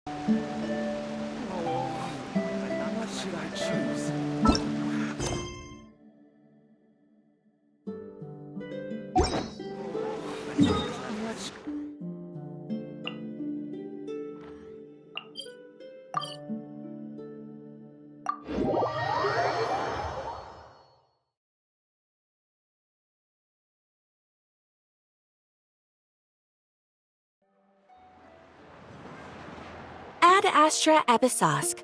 What should I choose? Ad Astra Abyssosque.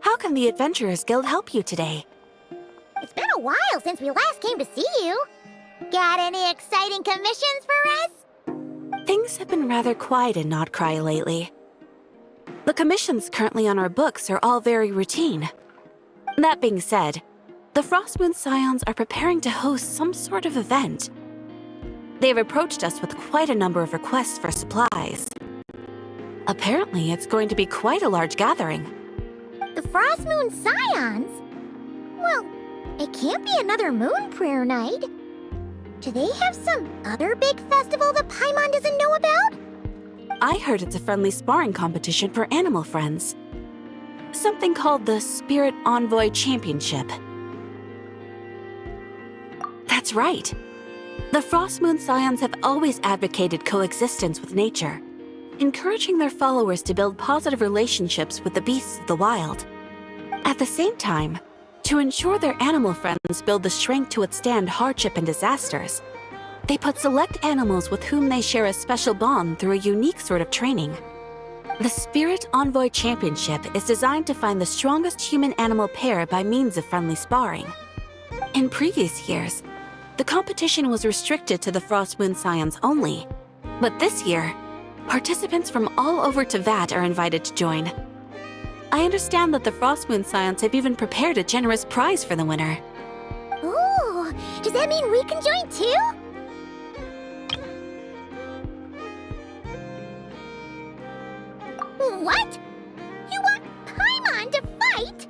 How can the Adventurers Guild help you today? It's been a while since we last came to see you. Got any exciting commissions for us? Things have been rather quiet in Notcry lately. The commissions currently on our books are all very routine. That being said, the Frostmoon Scions are preparing to host some sort of event. They've approached us with quite a number of requests for supplies. Apparently, it's going to be quite a large gathering. The Frostmoon Scions? Well, it can't be another Moon Prayer Night. Do they have some other big festival that Paimon doesn't know about? I heard it's a friendly sparring competition for animal friends. Something called the Spirit Envoy Championship. That's right. The Frostmoon Scions have always advocated coexistence with nature, encouraging their followers to build positive relationships with the beasts of the wild. At the same time, to ensure their animal friends build the strength to withstand hardship and disasters, they put select animals with whom they share a special bond through a unique sort of training. The Spirit Envoy Championship is designed to find the strongest human-animal pair by means of friendly sparring. In previous years, the competition was restricted to the Frostmoon Scions only, but this year, participants from all over Teyvat are invited to join. I understand that the Frostmoon Scions have even prepared a generous prize for the winner. Ooh, does that mean we can join too? What? You want Paimon to fight?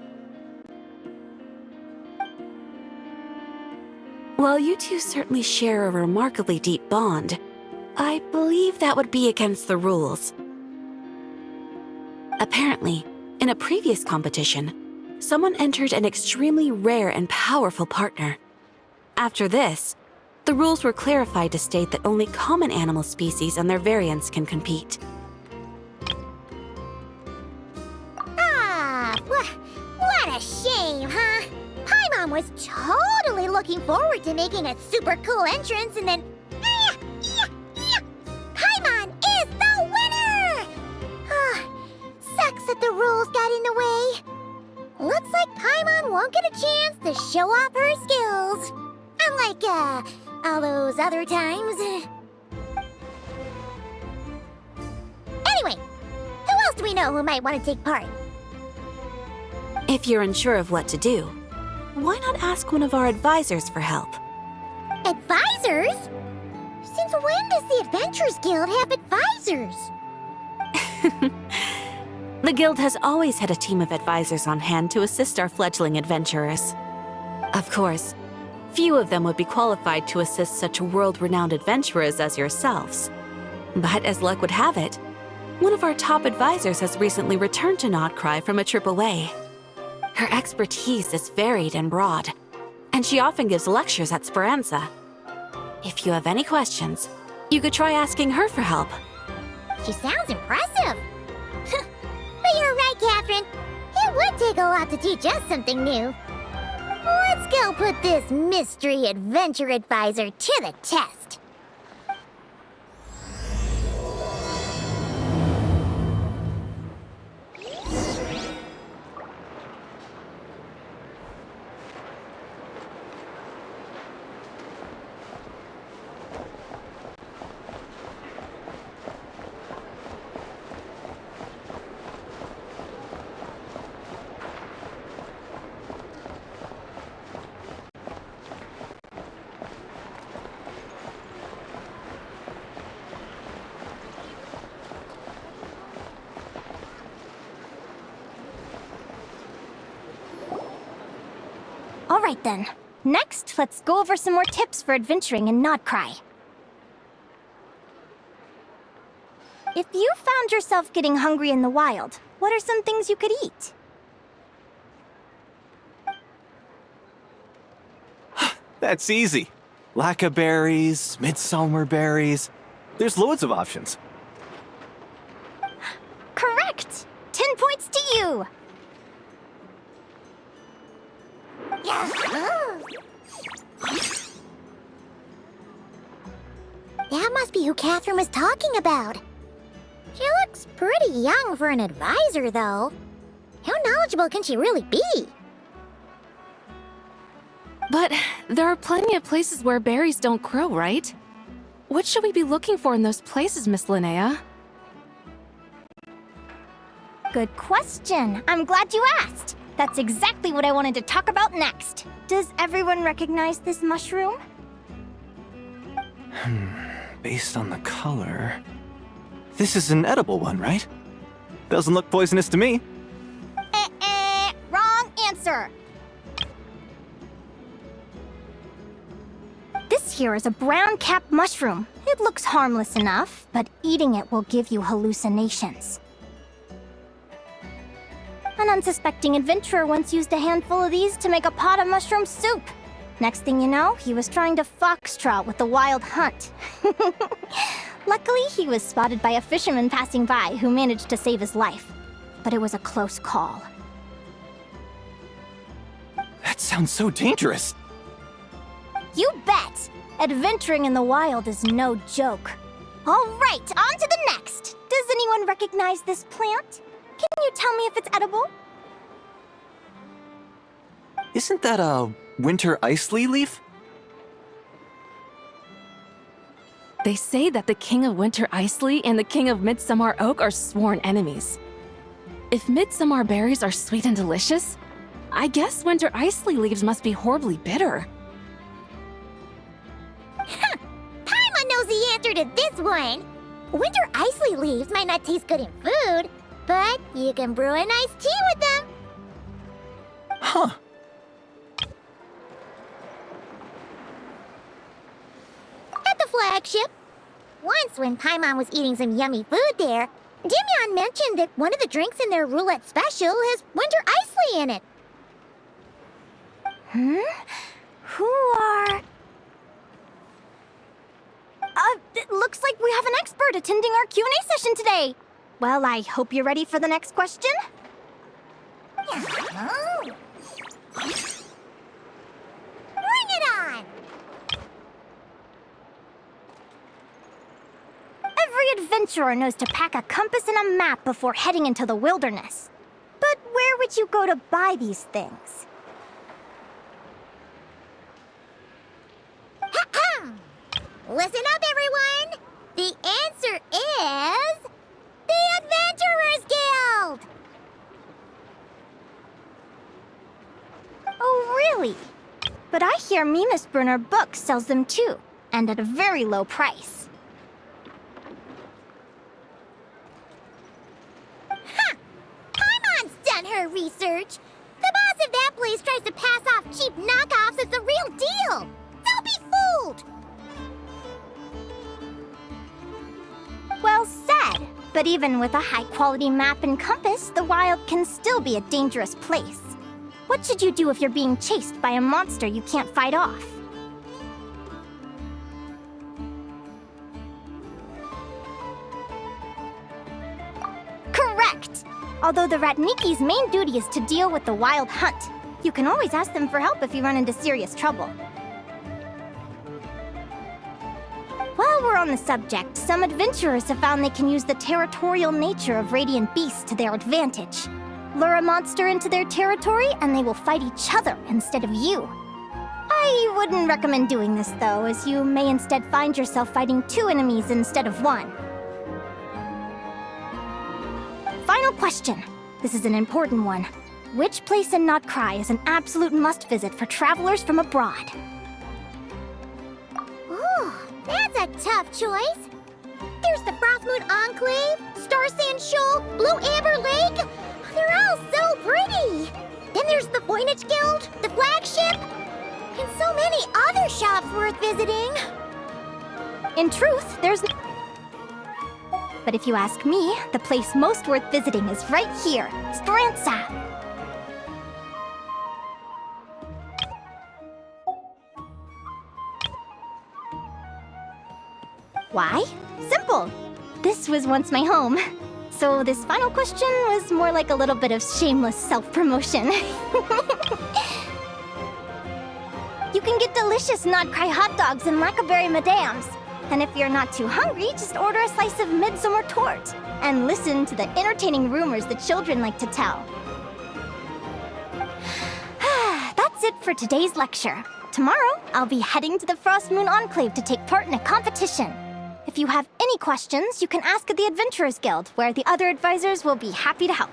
While you two certainly share a remarkably deep bond, I believe that would be against the rules. Apparently, in a previous competition, someone entered an extremely rare and powerful partner. After this, the rules were clarified to state that only common animal species and their variants can compete. Ah, what a shame, huh? Paimon was totally looking forward to making a super cool entrance and then... Paimon is the winner! Sucks that the rules got in the way. Looks like Paimon won't get a chance to show off her skills. Unlike, all those other times. Anyway, who else do we know who might want to take part? If you're unsure of what to do, why not ask one of our advisors for help? Advisors? Since when does the Adventurers Guild have advisors? The Guild has always had a team of advisors on hand to assist our fledgling adventurers. Of course, few of them would be qualified to assist such world-renowned adventurers as yourselves. But as luck would have it, one of our top advisors has recently returned to Notcry from a trip away. Her expertise is varied and broad, and she often gives lectures at Speranza. If you have any questions, you could try asking her for help. She sounds impressive. But you're right, Catherine. It would take a lot to teach us something new. Let's go put this mystery adventure advisor to the test. Alright then. Next, let's go over some more tips for adventuring in Notcry. If you found yourself getting hungry in the wild, what are some things you could eat? That's easy. Lacca berries, midsummer berries. There's loads of options. Correct! 10 points to you! That must be who Catherine was talking about. She looks pretty young for an advisor, though. How knowledgeable can she really be? But there are plenty of places where berries don't grow, right? What should we be looking for in those places, Miss Linnea? Good question. I'm glad you asked. That's exactly what I wanted to talk about next. Does everyone recognize this mushroom? Based on the color... This is an edible one, right? Doesn't look poisonous to me. Wrong answer. This here is a brown-capped mushroom. It looks harmless enough, but eating it will give you hallucinations. An unsuspecting adventurer once used a handful of these to make a pot of mushroom soup. Next thing you know, he was trying to foxtrot with the wild hunt. Luckily, he was spotted by a fisherman passing by who managed to save his life. But it was a close call. That sounds so dangerous. You bet! Adventuring in the wild is no joke. All right, on to the next. Does anyone recognize this plant? Can you tell me if it's edible? Isn't that a winter ice leaf? They say that the King of Winter Isley and the King of Midsummer Oak are sworn enemies. If midsummer berries are sweet and delicious, I guess winter isley leaves must be horribly bitter. Paimon knows the answer to this one. Winter isley leaves might not taste good in food, but you can brew a nice tea with them. Huh. At the flagship. Once when Paimon was eating some yummy food there, Dimyon mentioned that one of the drinks in their roulette special has winter isley in it. Who are... it looks like we have an expert attending our Q&A session today. Well, I hope you're ready for the next question. Bring it on! Every adventurer knows to pack a compass and a map before heading into the wilderness. But where would you go to buy these things? Listen up, everyone! The answer is... the Adventurers Guild! Oh, really? But I hear Mimas Brunner Books sells them too, and at a very low price. Paimon's done her research! The boss of that place tries to pass off cheap knockoffs as the real deal! Don't be fooled! Well said. But even with a high-quality map and compass, the wild can still be a dangerous place. What should you do if you're being chased by a monster you can't fight off? Correct! Although the Ratniki's main duty is to deal with the wild hunt, you can always ask them for help if you run into serious trouble. While we're on the subject, some adventurers have found they can use the territorial nature of radiant beasts to their advantage. Lure a monster into their territory, and they will fight each other instead of you. I wouldn't recommend doing this, though, as you may instead find yourself fighting two enemies instead of one. Final question. This is an important one. Which place in Notcry is an absolute must-visit for travelers from abroad? Ooh, that's a tough choice. There's the Frostmoon Enclave, Star Sand Shoal, Blue Amber Lake. They're all so pretty. Then there's the Voynich Guild, the flagship, and so many other shops worth visiting. In truth, there's... But if you ask me, the place most worth visiting is right here, Speranza. Why? Simple. This was once my home. So this final question was more like a little bit of shameless self-promotion. You can get delicious Nodcry hot dogs and Lackberry Madams. And if you're not too hungry, just order a slice of Midsummer Tort. And listen to the entertaining rumors the children like to tell. That's it for today's lecture. Tomorrow, I'll be heading to the Frost Moon Enclave to take part in a competition. If you have any questions, you can ask at the Adventurers Guild, where the other advisors will be happy to help.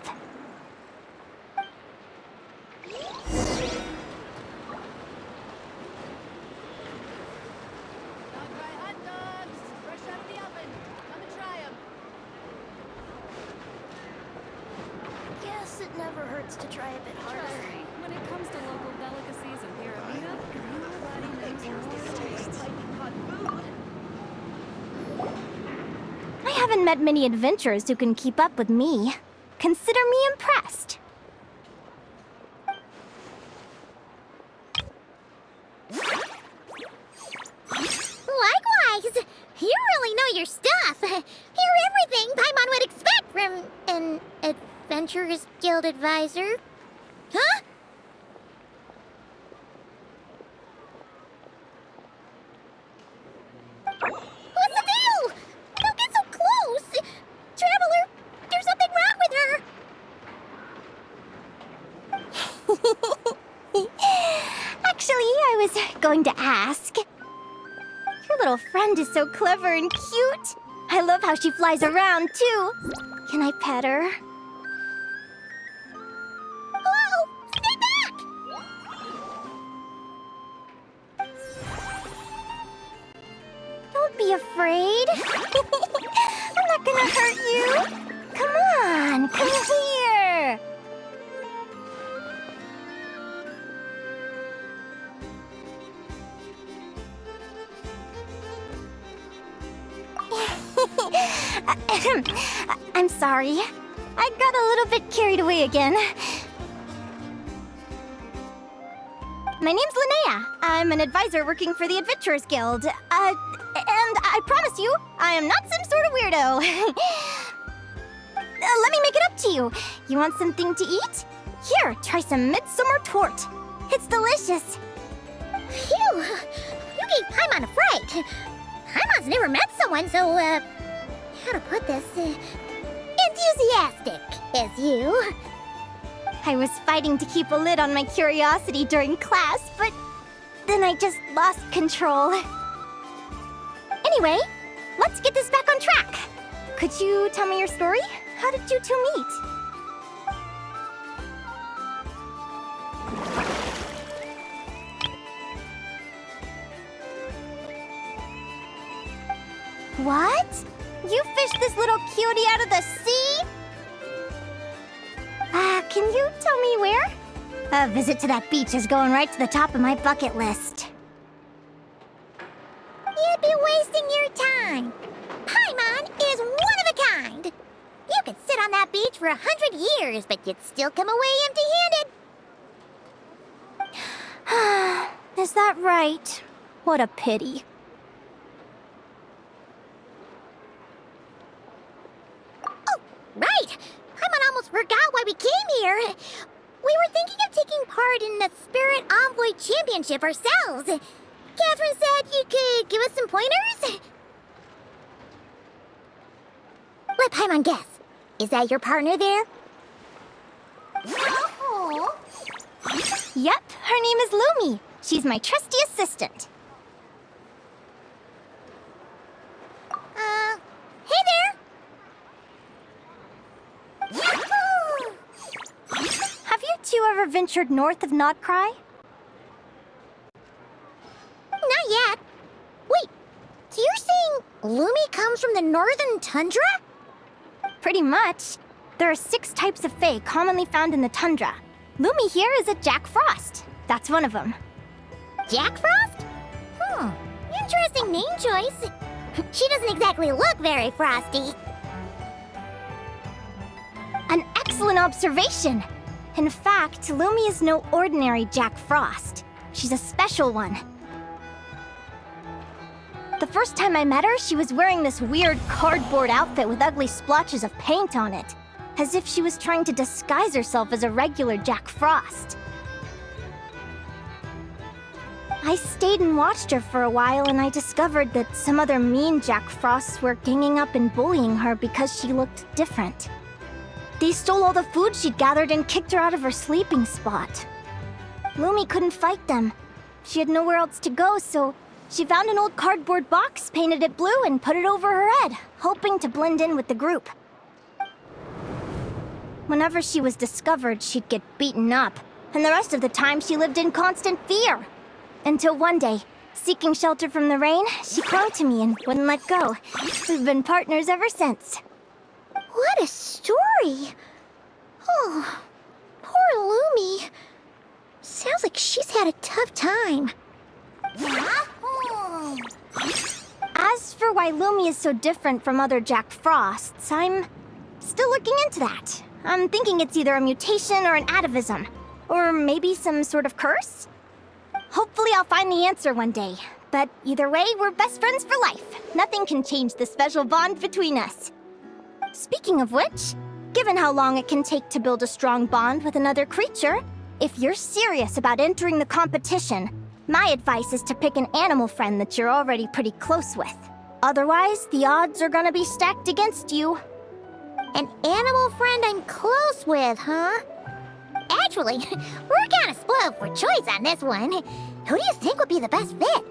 Guess it never hurts to try a bit harder. When it comes to local delicacies and Pyramida, nobody knows. I haven't met many adventurers who can keep up with me. Consider me impressed. Likewise! You really know your stuff. You're everything Paimon would expect from an Adventurers Guild advisor. Huh? What's the deal? Don't get so close! Traveler, there's something wrong with her! Actually, I was going to ask. Your little friend is so clever and cute. I love how she flies around, too. Can I pet her? Whoa! Stay back! Don't be afraid. I'm not gonna hurt you. Come on, come here. I'm sorry. I got a little bit carried away again. My name's Linnea. I'm an advisor working for the Adventurers Guild. And I promise you, I am not some sort of weirdo. Let me make it up to you. You want something to eat? Here, try some Midsummer Tort. It's delicious. Phew! You gave Paimon a fright. Paimon's never met someone so, how to put this, enthusiastic as you. I was fighting to keep a lid on my curiosity during class, but then I just lost control. Anyway, let's get this back on track. Could you tell me your story? How did you two meet? What? You fished this little cutie out of the sea? Can you tell me where? A visit to that beach is going right to the top of my bucket list. You'd be wasting your time. Paimon is one of a kind. You could sit on that beach for 100 years, but you'd still come away empty-handed. Is that right? What a pity. Oh, right! Paimon almost forgot why we came here. We were thinking of taking part in the Spirit Envoy Championship ourselves. Catherine said you could give us some pointers. Let Paimon guess. Is that your partner there? Oh. Yep, her name is Lumi. She's my trusty assistant. Hey there! Yahoo! Have you two ever ventured north of Nodcry? Not yet. Wait, so you're saying Lumi comes from the northern tundra? Pretty much. There are 6 types of fae commonly found in the tundra. Lumi here is a Jack Frost. That's one of them. Jack Frost? Interesting name choice. She doesn't exactly look very frosty. excellent observation. In fact, Lumi is no ordinary Jack Frost. She's a special one. The first time I met her, she was wearing this weird cardboard outfit with ugly splotches of paint on it, as if she was trying to disguise herself as a regular Jack Frost. I stayed and watched her for a while, and I discovered that some other mean Jack Frosts were ganging up and bullying her because she looked different. They stole all the food she'd gathered and kicked her out of her sleeping spot. Lumi couldn't fight them. She had nowhere else to go, so she found an old cardboard box, painted it blue, and put it over her head, hoping to blend in with the group. Whenever she was discovered, she'd get beaten up, and the rest of the time she lived in constant fear. Until one day, seeking shelter from the rain, she clung to me and wouldn't let go. We've been partners ever since. What a story! Oh, poor Lumi. Sounds like she's had a tough time. As for why Lumi is so different from other Jack Frosts, I'm still looking into that. I'm thinking it's either a mutation or an atavism. Or maybe some sort of curse? Hopefully I'll find the answer one day. But either way, we're best friends for life. Nothing can change the special bond between us. Speaking of which, given how long it can take to build a strong bond with another creature, if you're serious about entering the competition, my advice is to pick an animal friend that you're already pretty close with. Otherwise, the odds are gonna be stacked against you. An animal friend I'm close with, huh? Actually, we're kind of spoiled for choice on this one. Who do you think would be the best fit?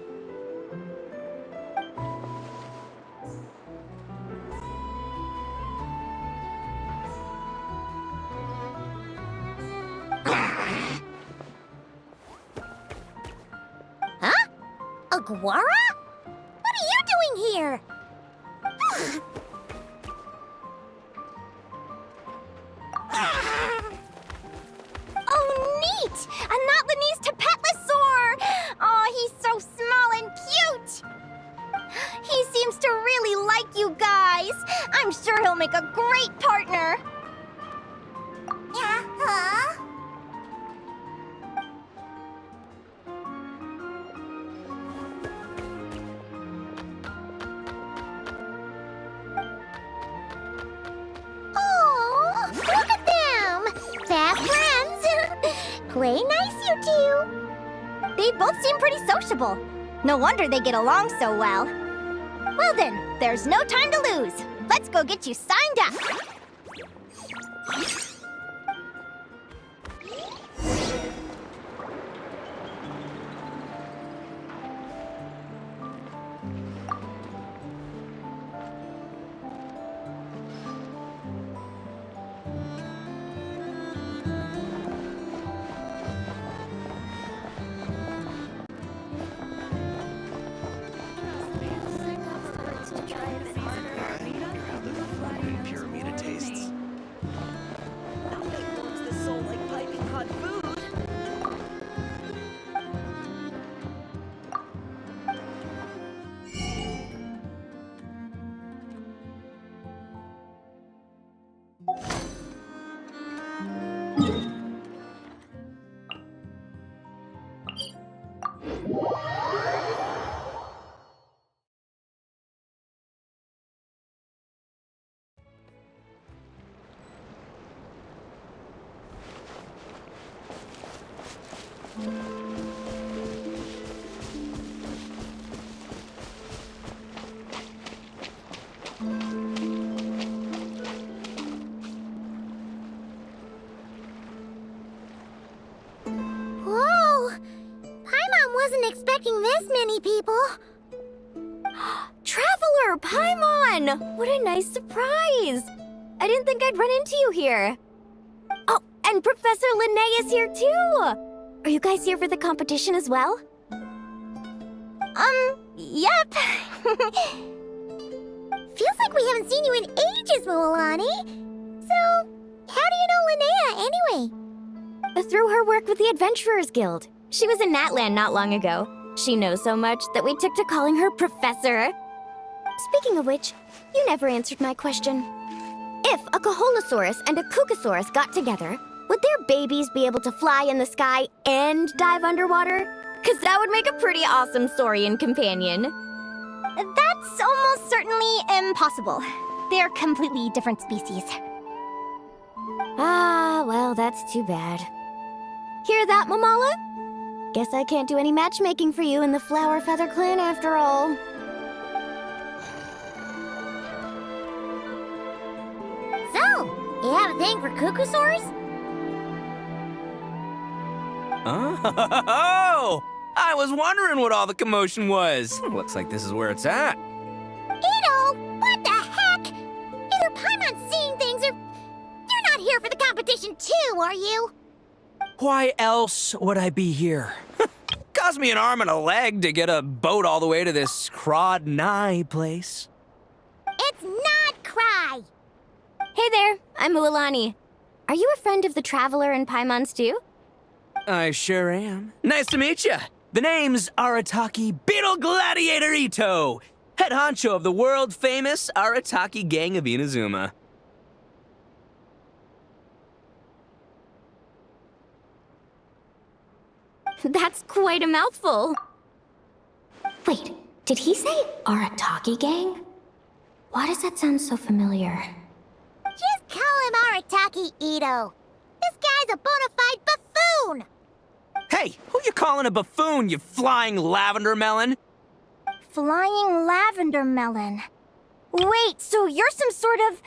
Huh? Aguara? What are you doing here? Oh, neat! A Notlanese Tapetlosaur! Oh, he's so small and cute! He seems to really like you guys. I'm sure he'll make a great partner. Yeah, huh? Oh, look at them! Fast friends! Play nice, you two! They both seem pretty sociable. No wonder they get along so well. Well then, there's no time to lose. Let's go get you signed up. Pyramid tastes. Nothing warms the soul like piping hot food. Whoa! Paimon wasn't expecting this many people. Traveler, Paimon! What a nice surprise! I didn't think I'd run into you here. Oh, and Professor Linnea is here too! Are you guys here for the competition as well? Yep. Feels like we haven't seen you in ages, Moalani. So, how do you know Linnea anyway? Through her work with the Adventurers Guild. She was in Natland not long ago. She knows so much that we took to calling her Professor. Speaking of which, you never answered my question. If a Caholosaurus and a Kookasaurus got together, would their babies be able to fly in the sky and dive underwater? Cause that would make a pretty awesome saurian companion. That's almost certainly impossible. They're completely different species. Ah, well, that's too bad. Hear that, Mamala? Guess I can't do any matchmaking for you in the Flower Feather Clan after all. So, you have a thing for Kookasaurs? Oh! I was wondering what all the commotion was. Looks like this is where it's at. Ito, what the heck? Either Paimon's seeing things or you're not here for the competition too, are you? Why else would I be here? Cost me an arm and a leg to get a boat all the way to this Crod Nye place. It's not Cry. Hey there, I'm Ualani. Are you a friend of the Traveler and Paimon's too? I sure am. Nice to meet you. The name's Arataki Beetle Gladiator Ito, head honcho of the world-famous Arataki Gang of Inazuma. That's quite a mouthful. Wait, did he say Arataki Gang? Why does that sound so familiar? Just call him Arataki Ito. This guy's a bona fide buffoon. Hey, who you calling a buffoon, you flying lavender melon? Flying lavender melon. Wait, so you're some sort of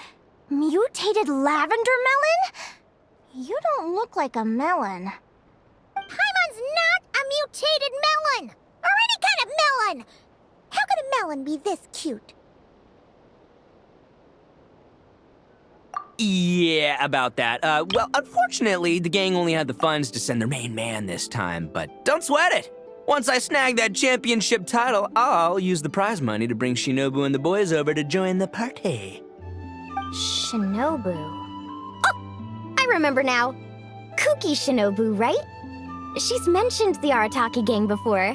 mutated lavender melon? You don't look like a melon. Paimon's not a mutated melon, or any kind of melon. How could a melon be this cute? Yeah, about that. Well, unfortunately, the gang only had the funds to send their main man this time, but don't sweat it. Once I snag that championship title, I'll use the prize money to bring Shinobu and the boys over to join the party. Shinobu. Oh, I remember now. Kuki Shinobu, right? She's mentioned the Arataki Gang before.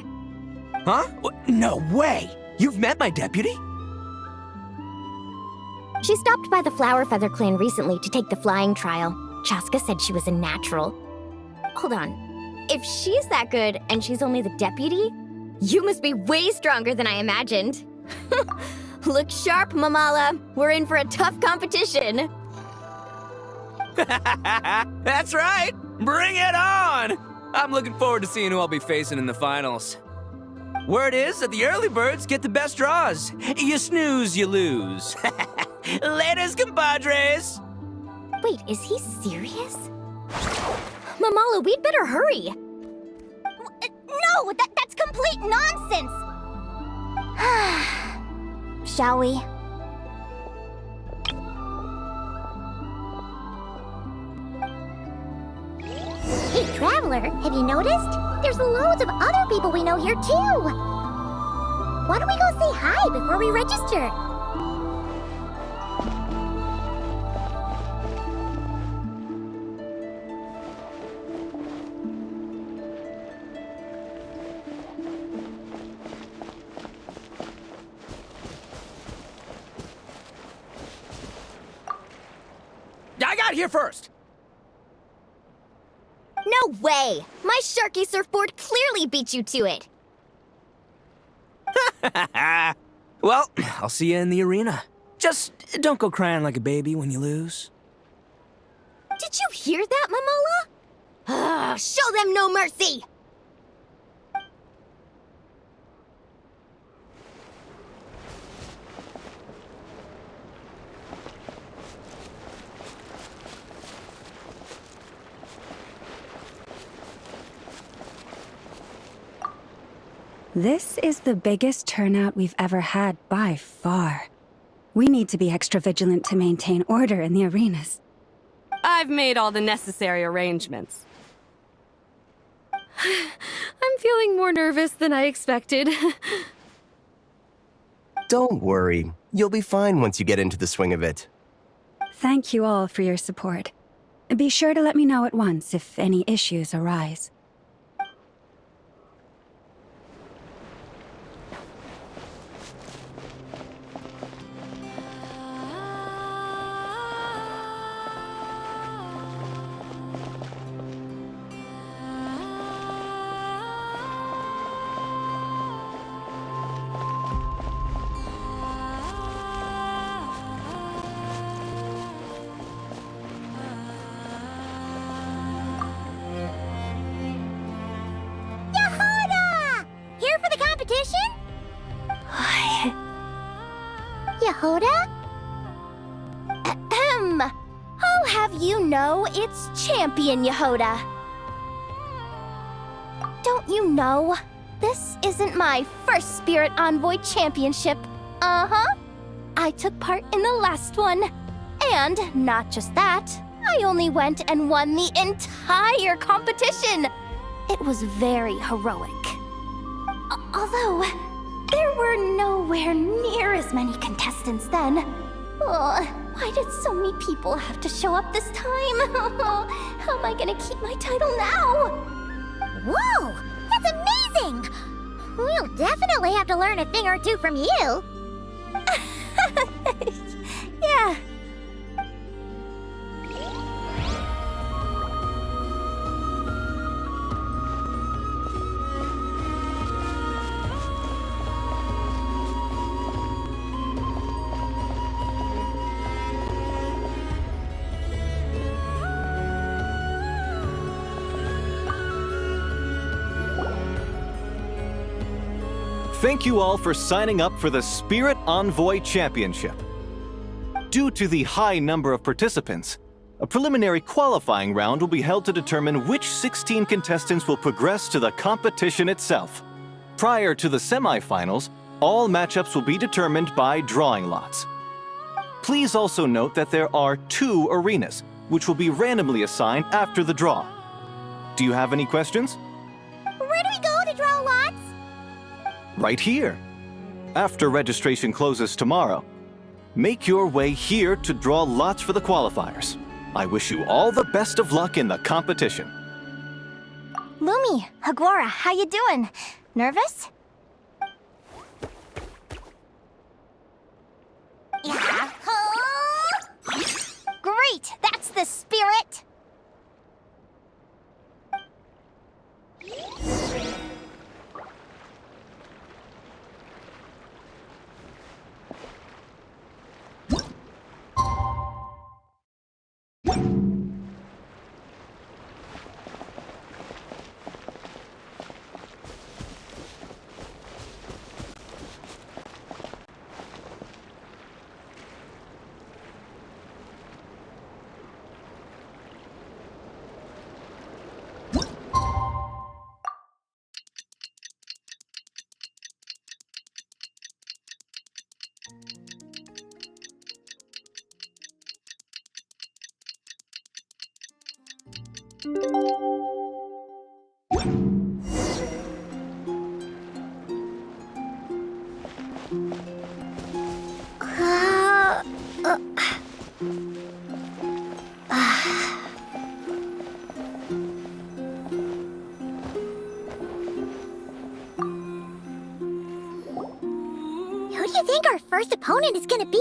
Huh? No way! You've met my deputy? She stopped by the Flower Feather Clan recently to take the flying trial. Chaska said she was a natural. Hold on. If she's that good and she's only the deputy, you must be way stronger than I imagined. Look sharp, Mamala. We're in for a tough competition. That's right! Bring it on! I'm looking forward to seeing who I'll be facing in the finals. Word is that the early birds get the best draws. You snooze, you lose. Laters, compadres! Wait, is he serious? Mamala, we'd better hurry. No, that's complete nonsense! Shall we? Hey, Traveler, have you noticed? There's loads of other people we know here, too. Why don't we go say hi before we register? I got here first! No way! My Sharky surfboard clearly beat you to it. Well, I'll see you in the arena. Just don't go crying like a baby when you lose. Did you hear that, Mamala? Ah, show them no mercy! This is the biggest turnout we've ever had by far. We need to be extra vigilant to maintain order in the arenas. I've made all the necessary arrangements. I'm feeling more nervous than I expected. Don't worry. You'll be fine once you get into the swing of it. Thank you all for your support. Be sure to let me know at once if any issues arise. you know it's Champion Yehoda? Don't you know? This isn't my first Spirit Envoy Championship. Uh-huh. I took part in the last one. And not just that, I only went and won the entire competition. It was very heroic. Although, there were nowhere near as many contestants then. Why did so many people have to show up this time? How am I gonna keep my title now? Whoa! That's amazing! We'll definitely have to learn a thing or two from you. Yeah. Thank you all for signing up for the Spirit Envoy Championship. Due to the high number of participants, a preliminary qualifying round will be held to determine which 16 contestants will progress to the competition itself. Prior to the semifinals, all matchups will be determined by drawing lots. Please also note that there are 2 arenas, which will be randomly assigned after the draw. Do you have any questions? Where do we go to draw lots? Right here. After registration closes tomorrow, make your way here to draw lots for the qualifiers. I wish you all the best of luck in the competition. Lumi, Haguara, how you doing? Nervous? Yeah. Great! That's the spirit! Who do you think our first opponent is gonna be?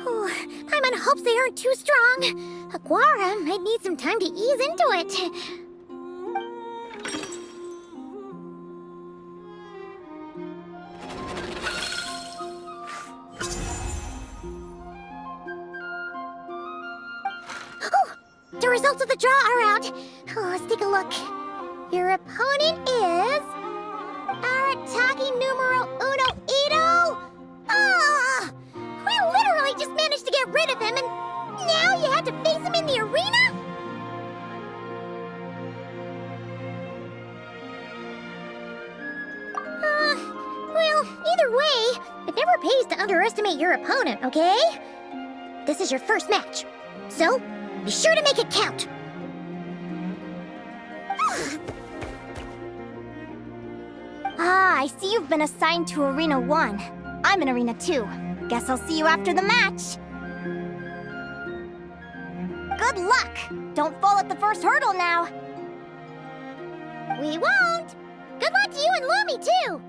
Oh, Paimon hopes they aren't too strong. Aguara might need some time to ease into it. Oh, the results of the draw are out. Oh, let's take a look. Your opponent is Arataki numero uno Ito. Ah, we literally just managed to get rid of him, and now you have to face him in the arena? Well, either way, it never pays to underestimate your opponent, okay? This is your first match, so be sure to make it count. Ah, I see you've been assigned to Arena 1. I'm in Arena 2. Guess I'll see you after the match. Good luck! Don't fall at the first hurdle now. We won't! Good luck to you and Lumi, too!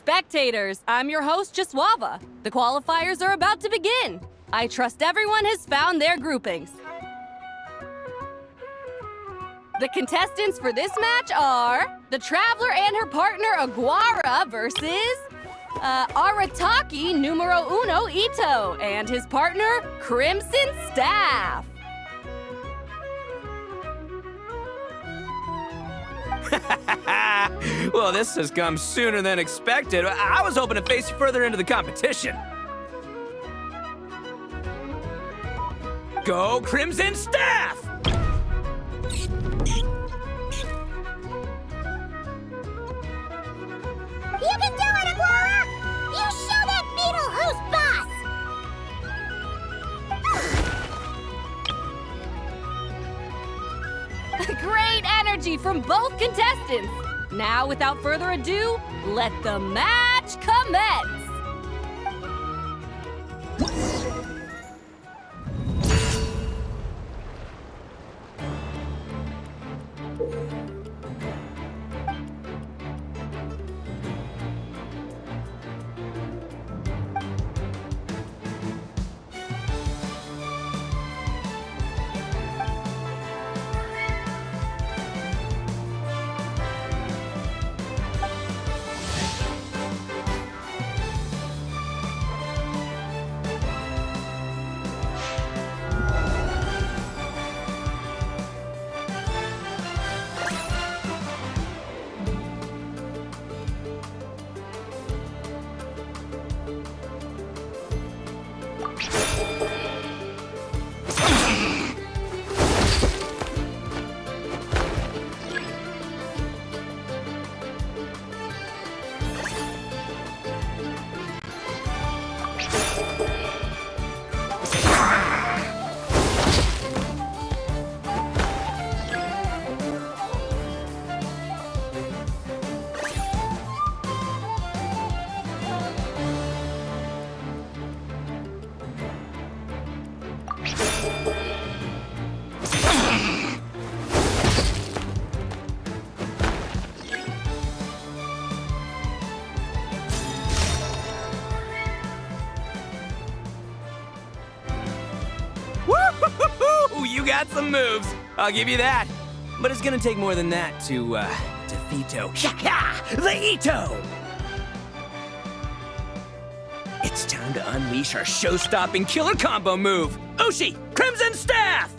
Spectators, I'm your host, Jaswava. The qualifiers are about to begin. I trust everyone has found their groupings. The contestants for this match are the Traveler and her partner Aguara versus Arataki numero uno Ito and his partner Crimson Staff. Well, this has come sooner than expected. I was hoping to face you further into the competition. Go Crimson Staff! You can do it, Aguara! You show that beetle who's boss! Great energy from both contestants. Now, without further ado, let the match commence. You got some moves. I'll give you that. But it's gonna take more than that to defeat the Ito! It's time to unleash our show-stopping killer combo move. Ushi, Crimson Staff!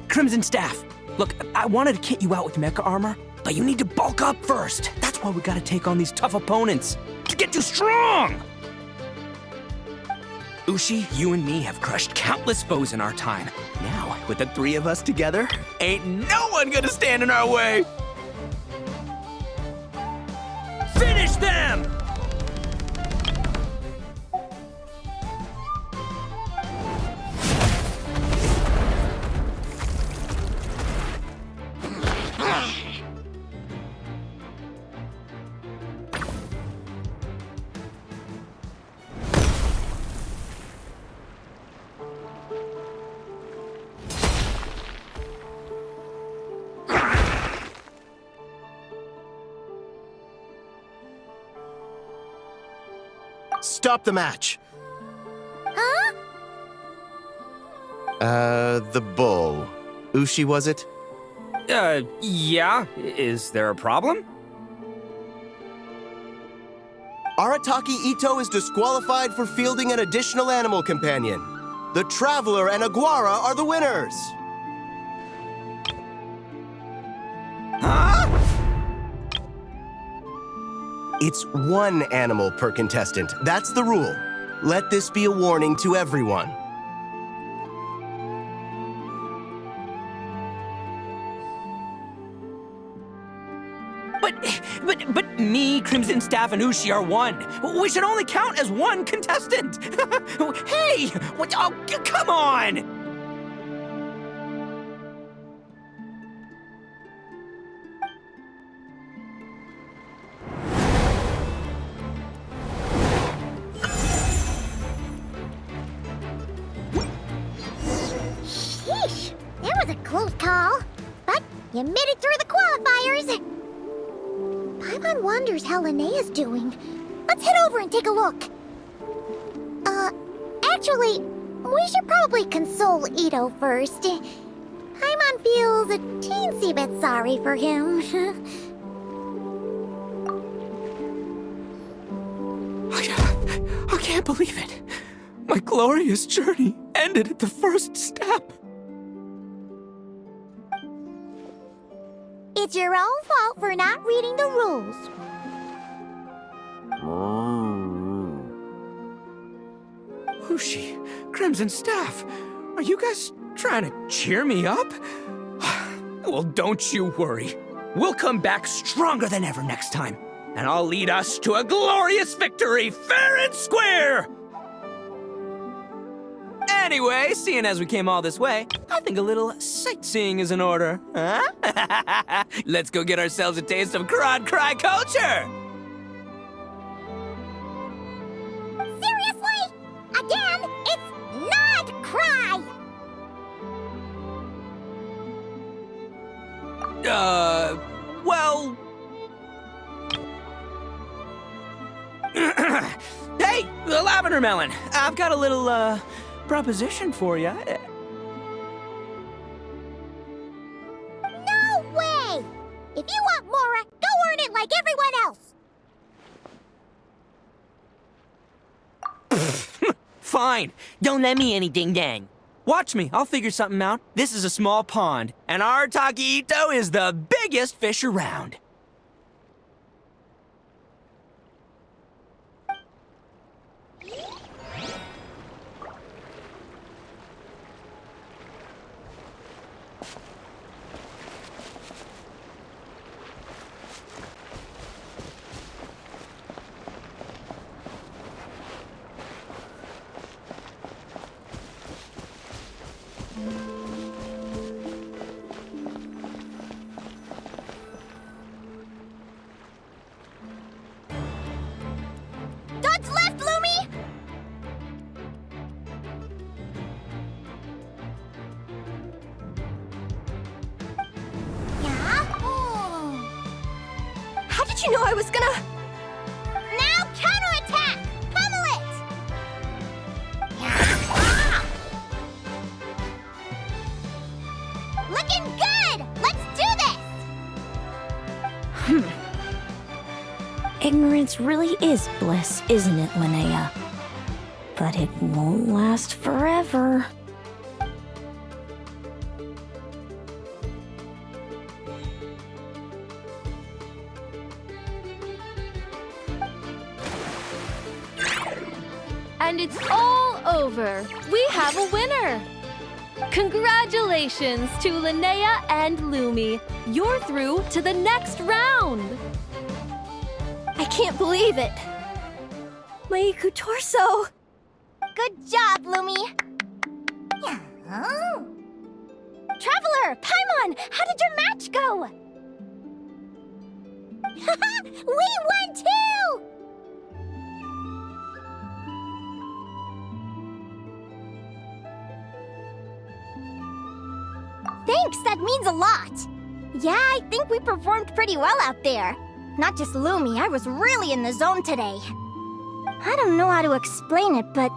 Crimson Staff. Look, I wanted to kit you out with mecha armor, but you need to bulk up first. That's why we gotta take on these tough opponents. To get you strong! Ushi, you and me have crushed countless foes in our time. Now, with the three of us together, ain't no one gonna stand in our way! Finish them! Stop the match! Huh? The bull. Ushi, was it? Yeah. Is there a problem? Arataki Ito is disqualified for fielding an additional animal companion. The Traveler and Aguara are the winners! Huh? It's one animal per contestant. That's the rule. Let this be a warning to everyone. But me, Crimson Staff, and Ushi are one. We should only count as one contestant. Hey, what? Oh, come on! Sheesh, that was a close call. But you made it through the qualifiers. Paimon wonders how Linnea's doing. Let's head over and take a look. Actually, we should probably console Ito first. Paimon feels a teensy bit sorry for him. I can't believe it. My glorious journey ended at the first step. It's your own fault for not reading the rules. Whooshy, Crimson Staff, are you guys trying to cheer me up? Well, don't you worry. We'll come back stronger than ever next time, and I'll lead us to a glorious victory, fair and square! Anyway, seeing as we came all this way, I think a little sightseeing is in order, huh? Let's go get ourselves a taste of Crod Cry culture! Seriously? Again, it's not cry! Well... Hey, the Lavender Melon! I've got a little, proposition for you. No way! If you want Mora, go earn it like everyone else! Fine. Don't let me any ding-dang. Watch me. I'll figure something out. This is a small pond, and our Ito is the biggest fish around. Dodge left, Lumi! Yeah? How did you know I was gonna... Now counterattack! Pummel it! Looking good! Let's do this! Ignorance really is bliss, isn't it, Linnea? But it won't last forever. And it's all over. We have a winner. Congratulations to Linnea and Lumi. You're through to the next round. I can't believe it. My Iku torso. Good job, Lumi! Traveler, Paimon, how did your match go? We won too! Thanks, that means a lot. Yeah, I think we performed pretty well out there. Not just Lumi, I was really in the zone today. I don't know how to explain it, but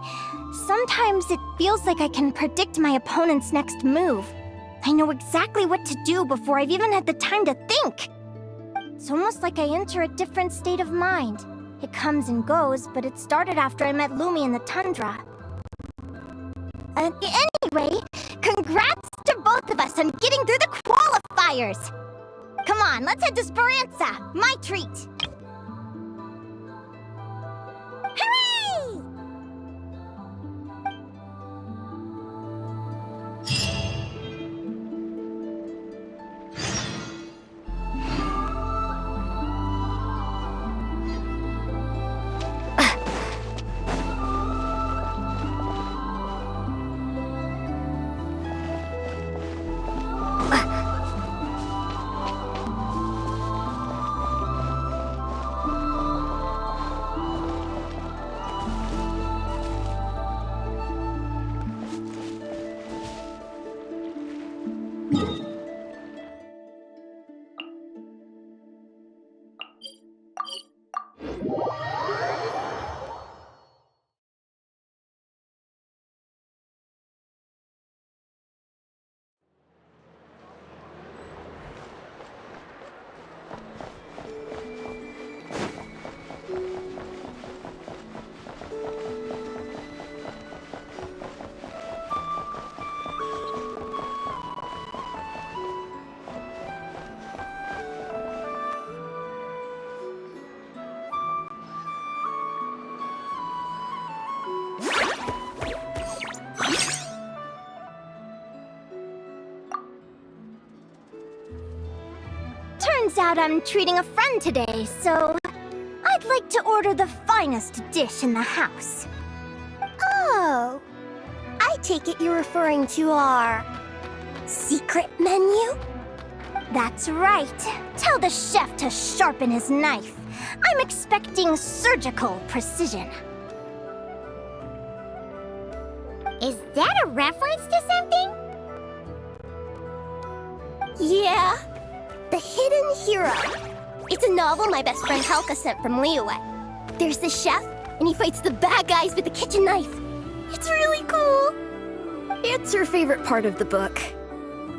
sometimes it feels like I can predict my opponent's next move. I know exactly what to do before I've even had the time to think. It's almost like I enter a different state of mind. It comes and goes, but it started after I met Lumi in the tundra. Anyway, congrats to both of us on getting through the qualifiers! Come on, let's head to Speranza, my treat! Hooray! Turns out I'm treating a friend today, so I'd like to order the finest dish in the house. Oh, I take it you're referring to our secret menu? That's right. Tell the chef to sharpen his knife. I'm expecting surgical precision. Is that a reference to something? Yeah. The Hidden Hero. It's a novel my best friend Halka sent from Liyue. There's the chef, and he fights the bad guys with the kitchen knife. It's really cool. It's her favorite part of the book.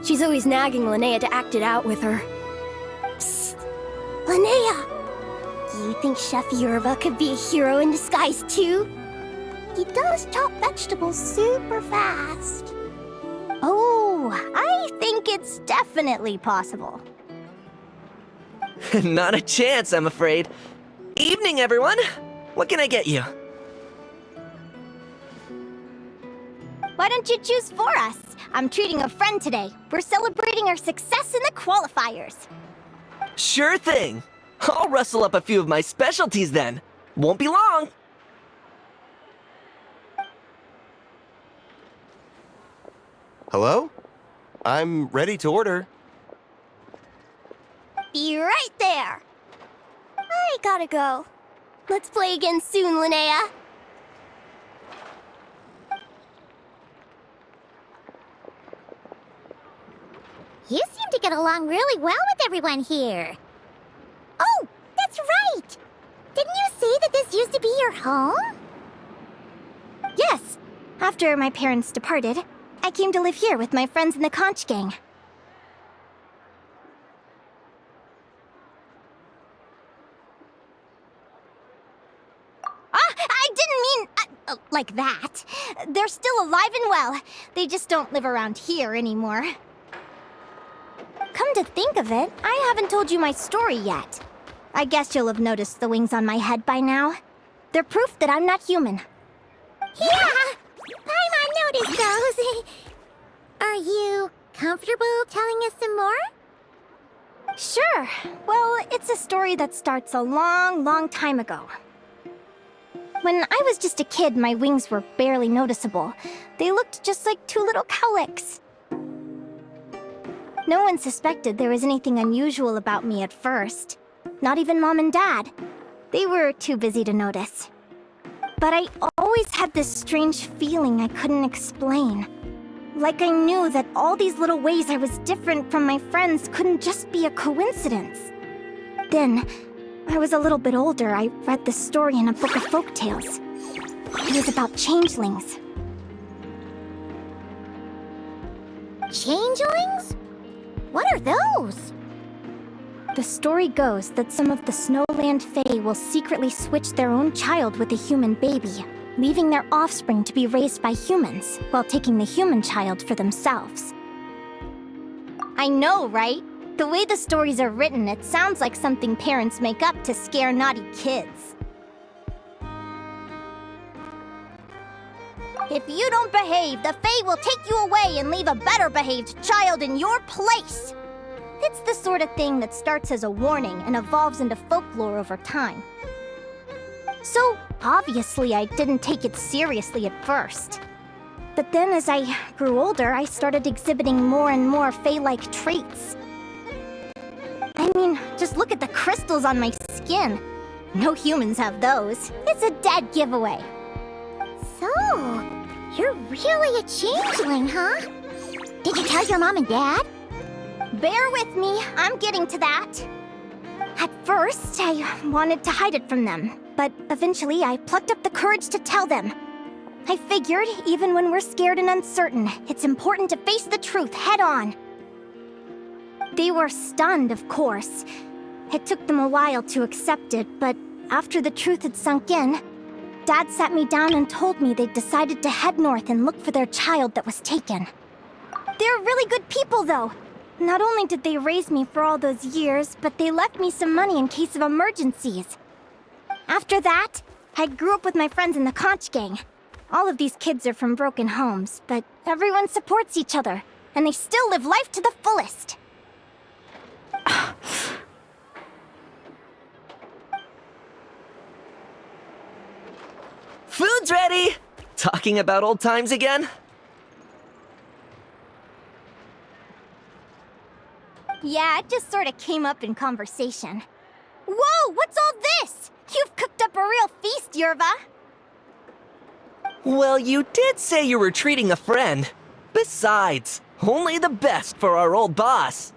She's always nagging Linnea to act it out with her. Psst! Linnea! Do you think Chef Yerva could be a hero in disguise too? He does chop vegetables super fast. Oh, I think it's definitely possible. Not a chance, I'm afraid. Evening, everyone. What can I get you? Why don't you choose for us? I'm treating a friend today. We're celebrating our success in the qualifiers. Sure thing. I'll rustle up a few of my specialties then. Won't be long. Hello? I'm ready to order. Be right there. I gotta go. Let's play again soon, Linnea. You seem to get along really well with everyone here. Oh, that's right! Didn't you say that this used to be your home? Yes. After my parents departed, I came to live here with my friends in the conch gang. I didn't mean like that. They're still alive and well. They just don't live around here anymore. Come to think of it, I haven't told you my story yet. I guess you'll have noticed the wings on my head by now. They're proof that I'm not human. Yeah! Paimon noticed those. Are you comfortable telling us some more? Sure. Well, it's a story that starts a long, long time ago. When I was just a kid, my wings were barely noticeable. They looked just like two little cowlicks. No one suspected there was anything unusual about me at first. Not even Mom and Dad. They were too busy to notice. But I always had this strange feeling I couldn't explain. Like I knew that all these little ways I was different from my friends couldn't just be a coincidence. Then, I was a little bit older, I read this story in a book of folktales. It was about changelings. Changelings? What are those? The story goes that some of the Snowland Fae will secretly switch their own child with a human baby, leaving their offspring to be raised by humans, while taking the human child for themselves. I know, right? The way the stories are written, it sounds like something parents make up to scare naughty kids. If you don't behave, the Fae will take you away and leave a better-behaved child in your place! It's the sort of thing that starts as a warning and evolves into folklore over time. So, obviously, I didn't take it seriously at first. But then as I grew older, I started exhibiting more and more Fae-like traits. I mean, just look at the crystals on my skin. No humans have those. It's a dead giveaway. So, you're really a changeling, huh? Did you tell your mom and dad? Bear with me, I'm getting to that. At first, I wanted to hide it from them, but eventually I plucked up the courage to tell them. I figured, even when we're scared and uncertain, it's important to face the truth head on. They were stunned, of course. It took them a while to accept it, but after the truth had sunk in, Dad sat me down and told me they'd decided to head north and look for their child that was taken. They're really good people, though. Not only did they raise me for all those years, but they left me some money in case of emergencies. After that, I grew up with my friends in the conch gang. All of these kids are from broken homes, but everyone supports each other, and they still live life to the fullest. Talking about old times again? Yeah, it just sort of came up in conversation. Whoa, what's all this? You've cooked up a real feast, Yerva. Well, you did say you were treating a friend. Besides, only the best for our old boss.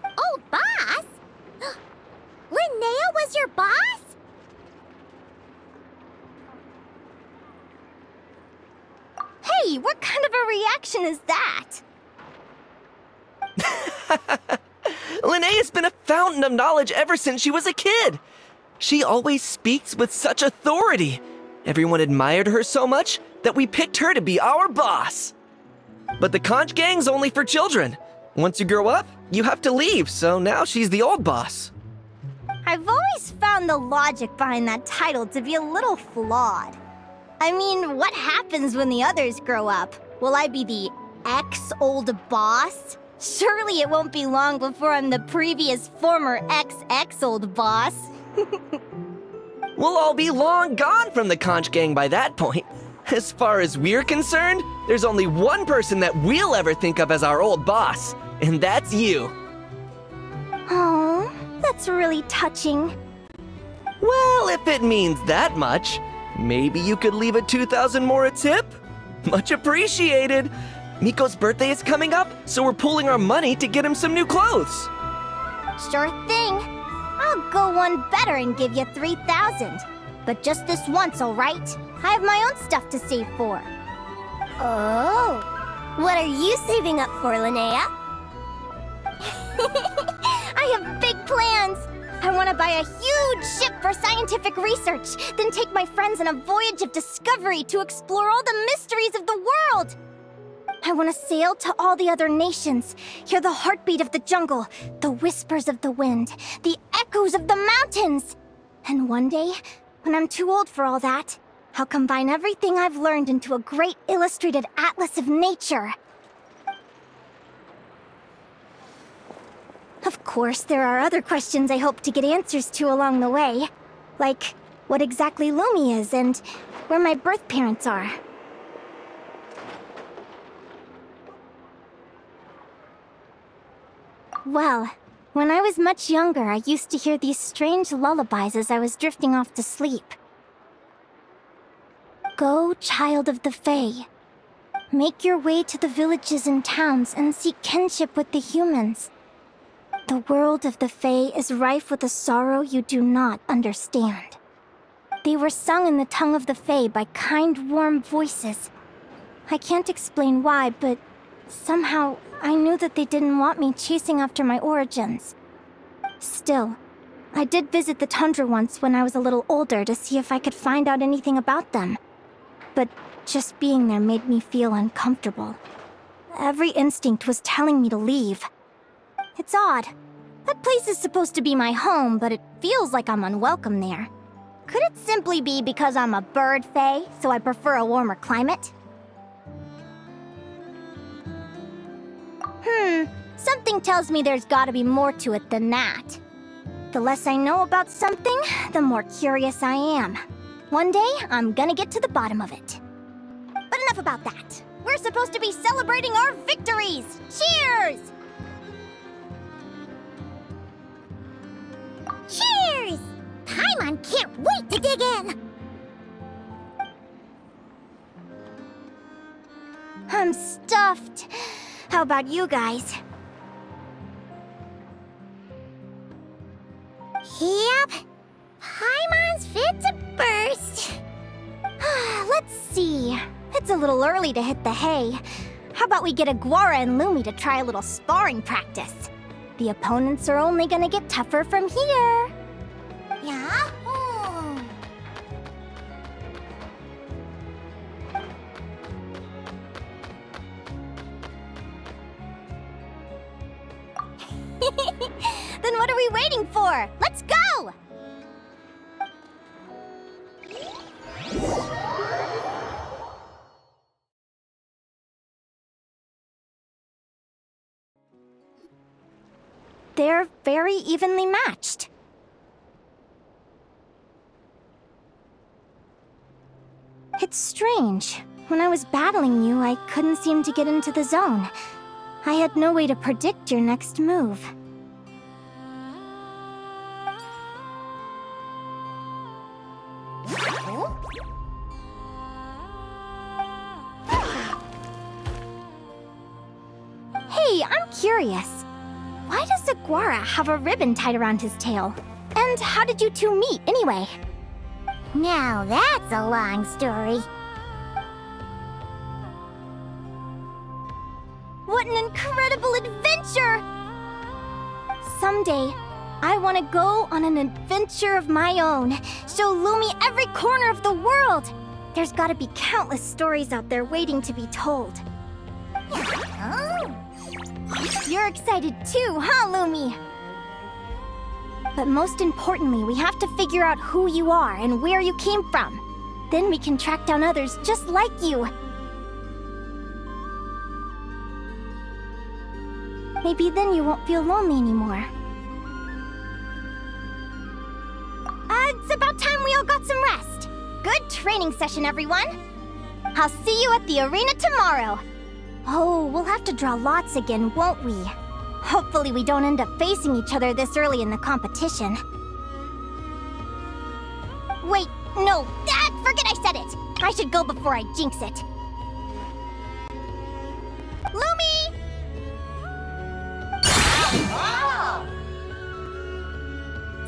Old boss? Linnea was your boss? Hey, what kind of a reaction is that? Linnea's been a fountain of knowledge ever since she was a kid. She always speaks with such authority. Everyone admired her so much that we picked her to be our boss. But the conch gang's only for children. Once you grow up, you have to leave, so now she's the old boss. I've always found the logic behind that title to be a little flawed. I mean, what happens when the others grow up? Will I be the ex-old boss? Surely it won't be long before I'm the previous former ex-old boss. We'll all be long gone from the conch gang by that point. As far as we're concerned, there's only one person that we'll ever think of as our old boss, and that's you. Oh, that's really touching. Well, if it means that much, maybe you could leave a 2,000 more a tip? Much appreciated. Miko's birthday is coming up, so we're pooling our money to get him some new clothes. Sure thing. I'll go one better and give you 3,000. But just this once, all right? I have my own stuff to save for. Oh, what are you saving up for, Linnea? I have big plans. I want to buy a huge ship for scientific research, then take my friends on a voyage of discovery to explore all the mysteries of the world. I want to sail to all the other nations, hear the heartbeat of the jungle, the whispers of the wind, the echoes of the mountains. And one day, when I'm too old for all that, I'll combine everything I've learned into a great illustrated atlas of nature. Of course, there are other questions I hope to get answers to along the way. Like, what exactly Lumi is and where my birth parents are. Well, when I was much younger, I used to hear these strange lullabies as I was drifting off to sleep. Go, child of the Fae. Make your way to the villages and towns and seek kinship with the humans. The world of the Fae is rife with a sorrow you do not understand. They were sung in the tongue of the Fae by kind, warm voices. I can't explain why, but somehow I knew that they didn't want me chasing after my origins. Still, I did visit the tundra once when I was a little older to see if I could find out anything about them. But just being there made me feel uncomfortable. Every instinct was telling me to leave. It's odd. That place is supposed to be my home, but it feels like I'm unwelcome there. Could it simply be because I'm a bird fae, so I prefer a warmer climate? Something tells me there's gotta be more to it than that. The less I know about something, the more curious I am. One day, I'm gonna get to the bottom of it. But enough about that. We're supposed to be celebrating our victories! Cheers! Cheers! Paimon can't wait to dig in! I'm stuffed. How about you guys? Yep. Paimon's fit to burst. Let's see. It's a little early to hit the hay. How about we get Aguara and Lumi to try a little sparring practice? The opponents are only gonna get tougher from here. Yahoo! Then what are we waiting for? Let's go! They're very evenly matched. It's strange. When I was battling you, I couldn't seem to get into the zone. I had no way to predict your next move. Hey, I'm curious. Why does Aguara have a ribbon tied around his tail? And how did you two meet, anyway? Now that's a long story. What an incredible adventure! Someday, I want to go on an adventure of my own. Show Lumi every corner of the world. There's gotta be countless stories out there waiting to be told. Oh. You're excited too, huh, Lumi? But most importantly, we have to figure out who you are and where you came from. Then we can track down others just like you. Maybe then you won't feel lonely anymore. It's about time we all got some rest. Good training session, everyone. I'll see you at the arena tomorrow. Oh, we'll have to draw lots again, won't we? Hopefully we don't end up facing each other this early in the competition. Wait, no, forget I said it. I should go before I jinx it. Lumi!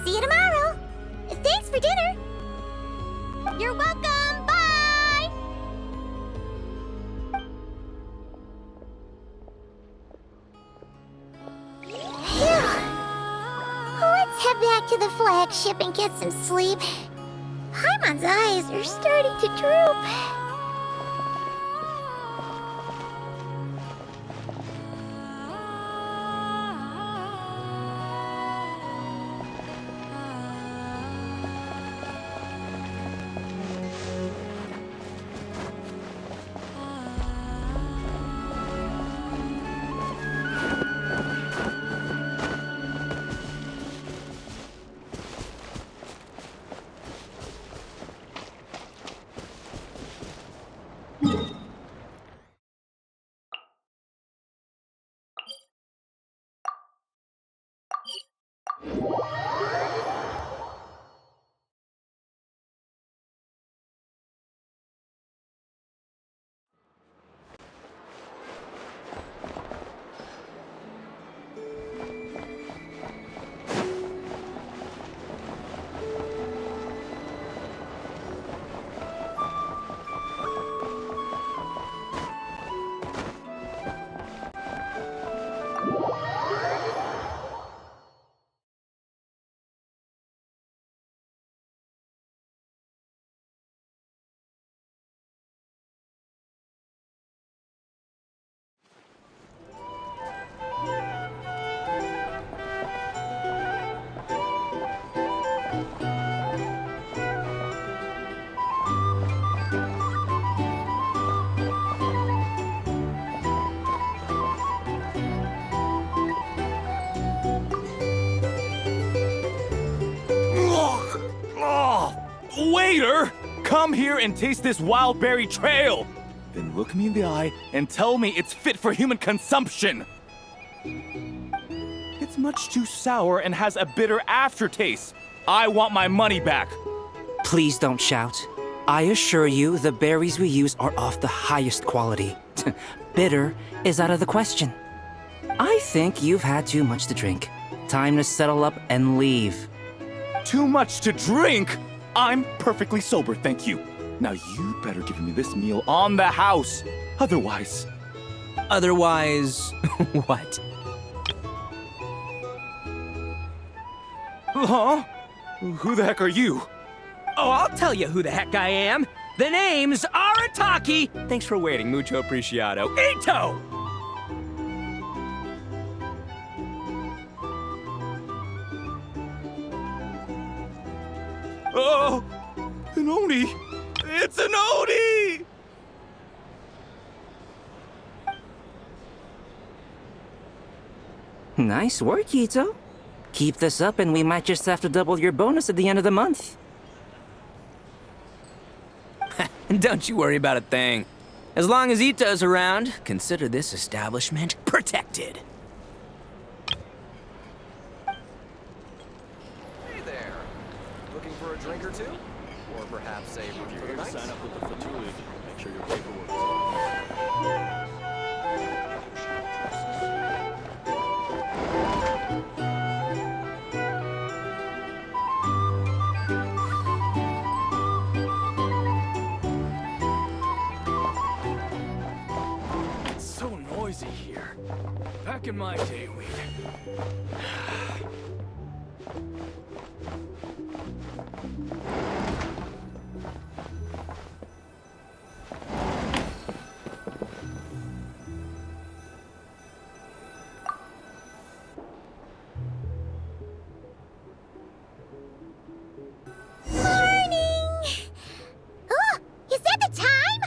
See you tomorrow. Thanks for dinner. You're welcome, bye! Phew. Let's head back to the flagship and get some sleep. Paimon's eyes are starting to droop. Waiter! Come here and taste this wild berry trail! Then look me in the eye and tell me it's fit for human consumption! It's much too sour and has a bitter aftertaste. I want my money back! Please don't shout. I assure you, the berries we use are of the highest quality. Bitter is out of the question. I think you've had too much to drink. Time to settle up and leave. Too much to drink? I'm perfectly sober, thank you. Now you better give me this meal on the house. Otherwise... Otherwise, what? Huh? Who the heck are you? Oh, I'll tell you who the heck I am. The name's Arataki. Thanks for waiting, mucho apreciado. Ito! Oh, an Oni! It's an Oni! Nice work, Ito. Keep this up and we might just have to double your bonus at the end of the month. Don't you worry about a thing. As long as Ito's around, consider this establishment protected. Hey there. Looking for a drink or two? Or perhaps a room for the night? Sign up with the Fatuli. Make sure your paperwork is It's so noisy here. Back in my day, we'd... Morning! Oh, is that the time?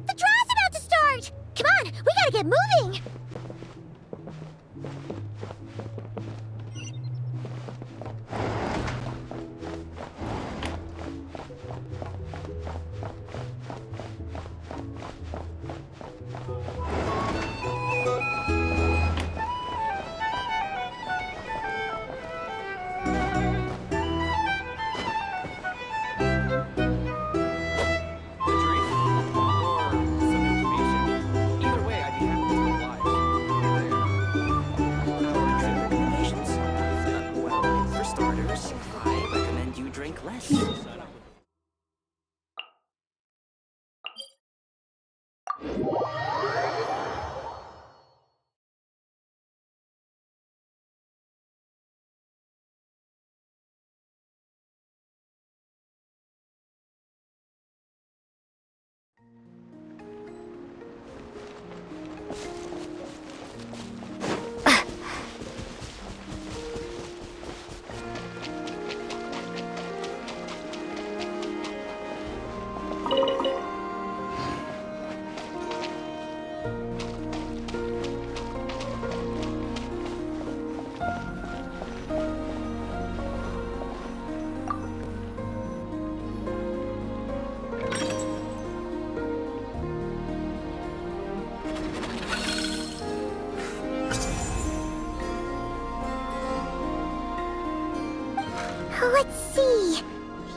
The draw's about to start! Come on, we gotta get moving! Let's see.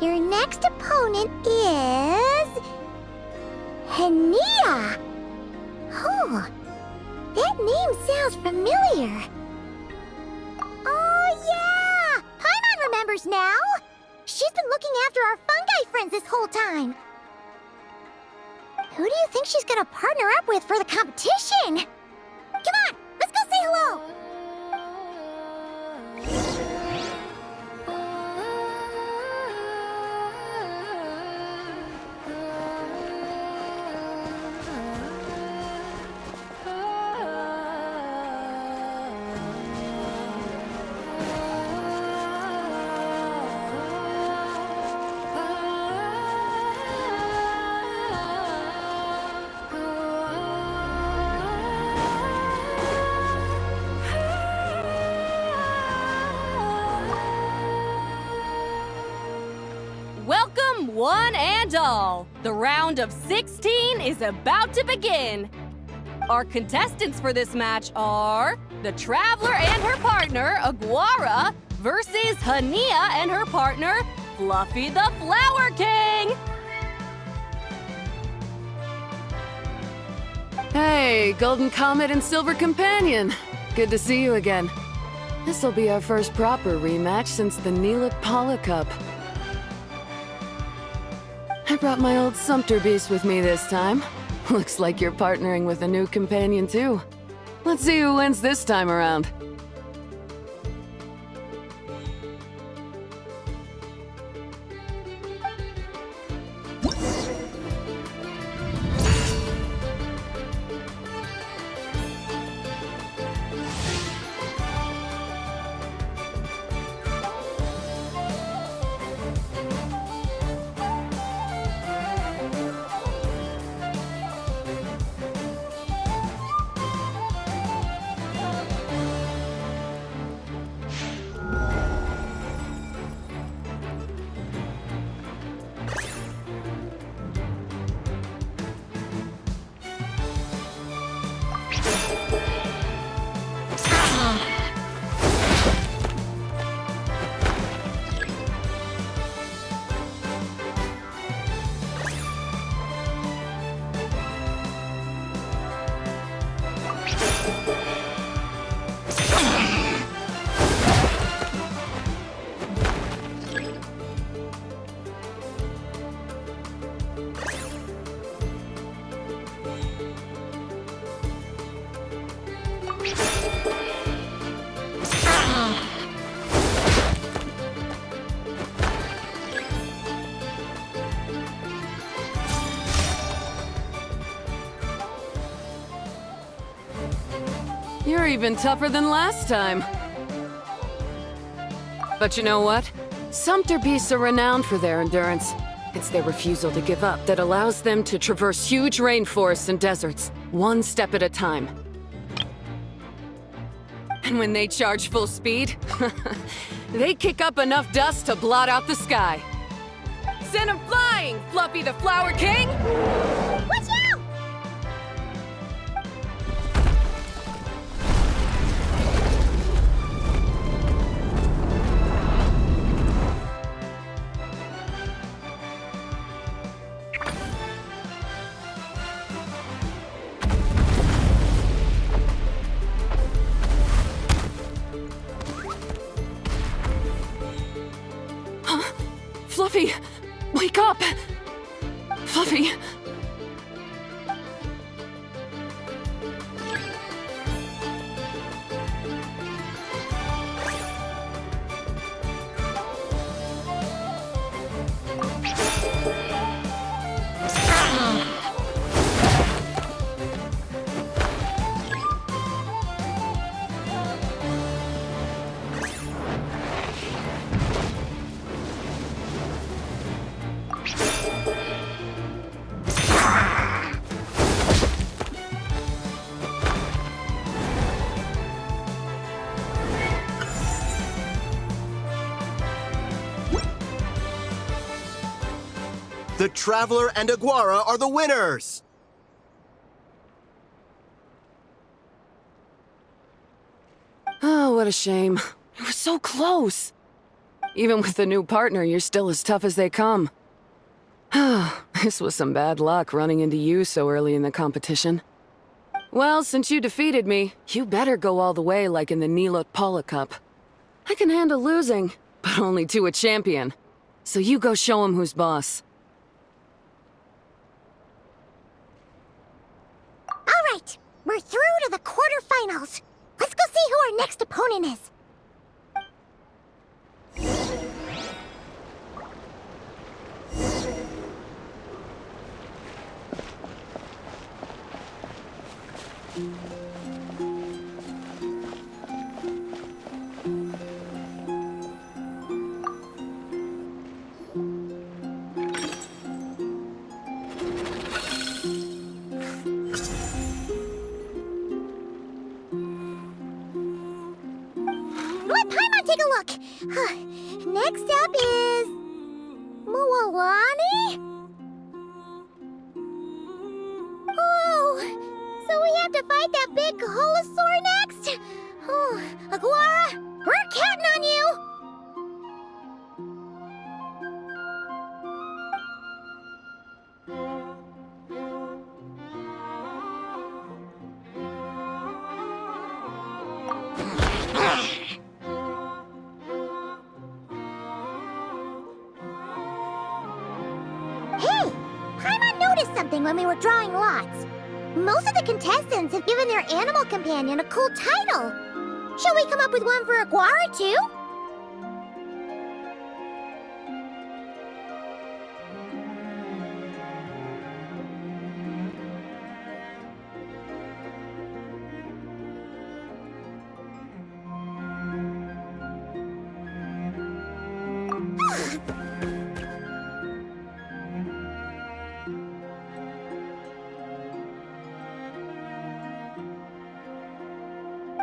Your next opponent is... Linnea! Oh, that name sounds familiar. Oh, yeah! Paimon remembers now! She's been looking after our fungi friends this whole time. Who do you think she's gonna partner up with for the competition? Come on, let's go say hello! Welcome, one and all. The round of 16 is about to begin. Our contestants for this match are the Traveler and her partner, Aguara, versus Linnea and her partner, Fluffy the Flower King. Hey, Golden Comet and Silver Companion. Good to see you again. This'll be our first proper rematch since the Neela Cup. I brought my old Sumpter Beast with me this time. Looks like you're partnering with a new companion too. Let's see who wins this time around. even tougher than last time. But you know what? Sumpter beasts are renowned for their endurance. It's their refusal to give up that allows them to traverse huge rainforests and deserts, one step at a time. And when they charge full speed, they kick up enough dust to blot out the sky. Send him flying, Fluffy the Flower King! Watch out! Fluffy, wake up! Fluffy! The Traveler and Aguara are the winners! Oh, what a shame. You were so close. Even with the new partner, you're still as tough as they come. This was some bad luck running into you so early in the competition. Well, since you defeated me, you better go all the way like in the Nilot Paula Cup. I can handle losing, but only to a champion. So you go show him who's boss. All right, we're through to the quarterfinals. Let's go see who our next opponent is. Let Paimon take a look. Next up is... Mualani? Oh, so we have to fight that big holosaur next? Oh, Aguara, we're counting on you! Hey! Paimon noticed something when we were drawing lots. Most of the contestants have given their animal companion a cool title. Shall we come up with one for Aguara, too?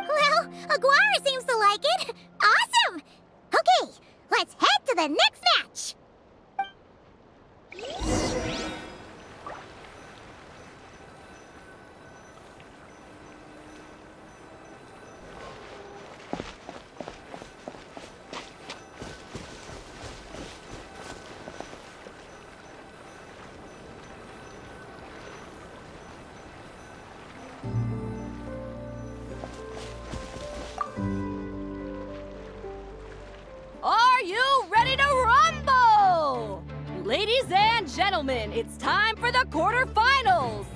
Well, Aguara seems to like it. Awesome! Okay, let's head to the next match. Are you ready to rumble? Ladies and gentlemen, it's time for the quarterfinals.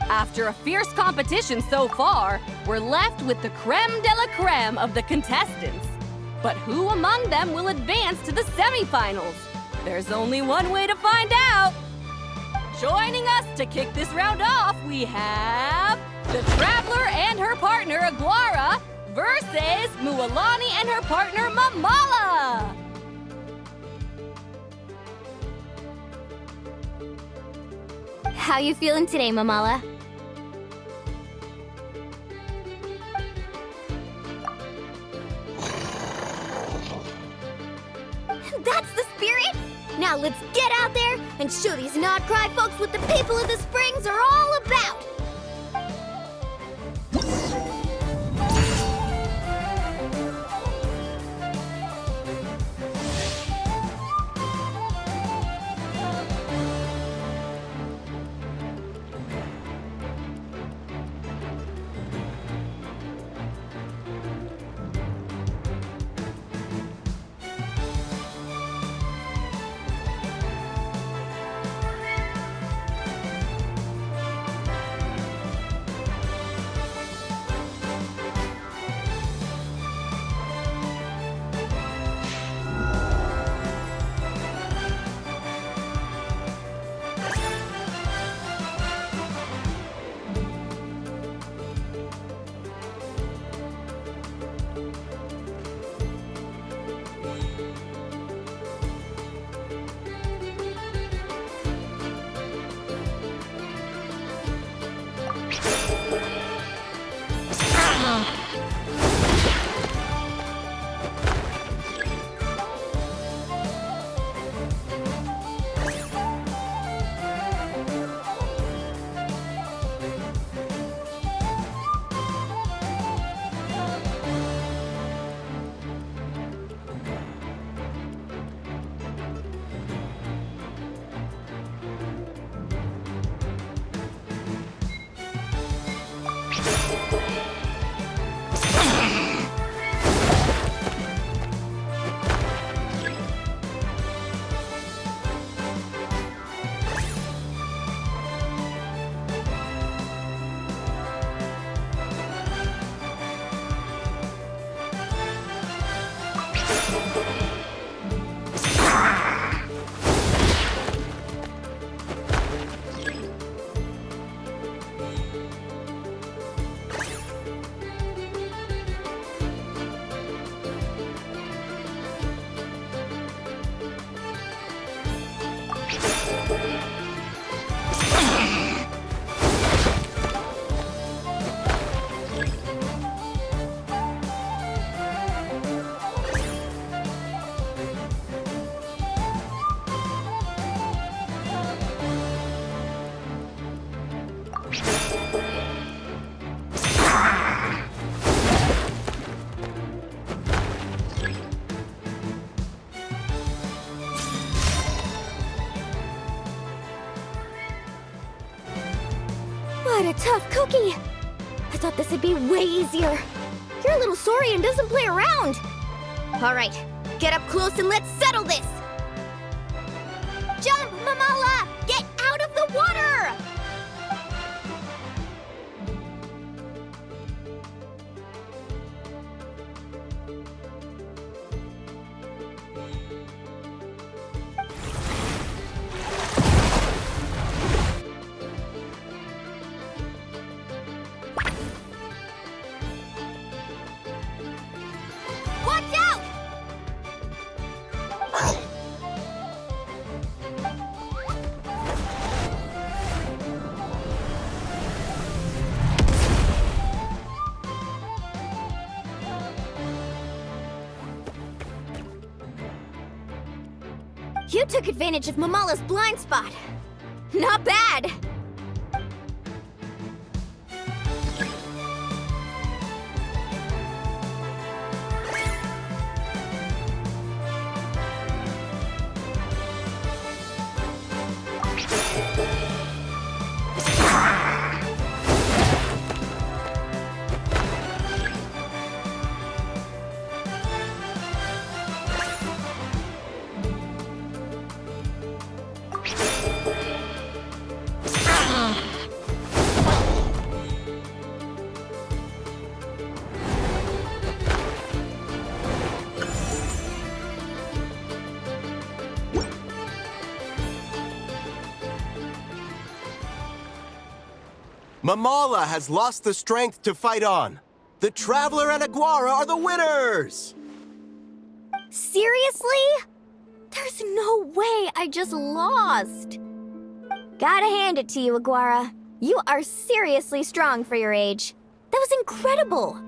After a fierce competition so far, we're left with the creme de la creme of the contestants. But who among them will advance to the semifinals? There's only one way to find out. joining us to kick this round off, we have the Traveler and her partner Aguara versus Mualani and her partner Mamala. How you feeling today, Mamala? That's the spirit! Now let's get out there and show these not-cry folks what the people of the Springs are all about! What a tough cookie! I thought this would be way easier. Your little Saurian doesn't play around. All right, get up close and let's settle this. Jump, Mamala! Get out of the water! Watch out! You took advantage of Mamala's blind spot. Not bad! Mamala has lost the strength to fight on. The Traveler and Aguara are the winners! Seriously? There's no way I just lost. Gotta hand it to you, Aguara. You are seriously strong for your age. That was incredible.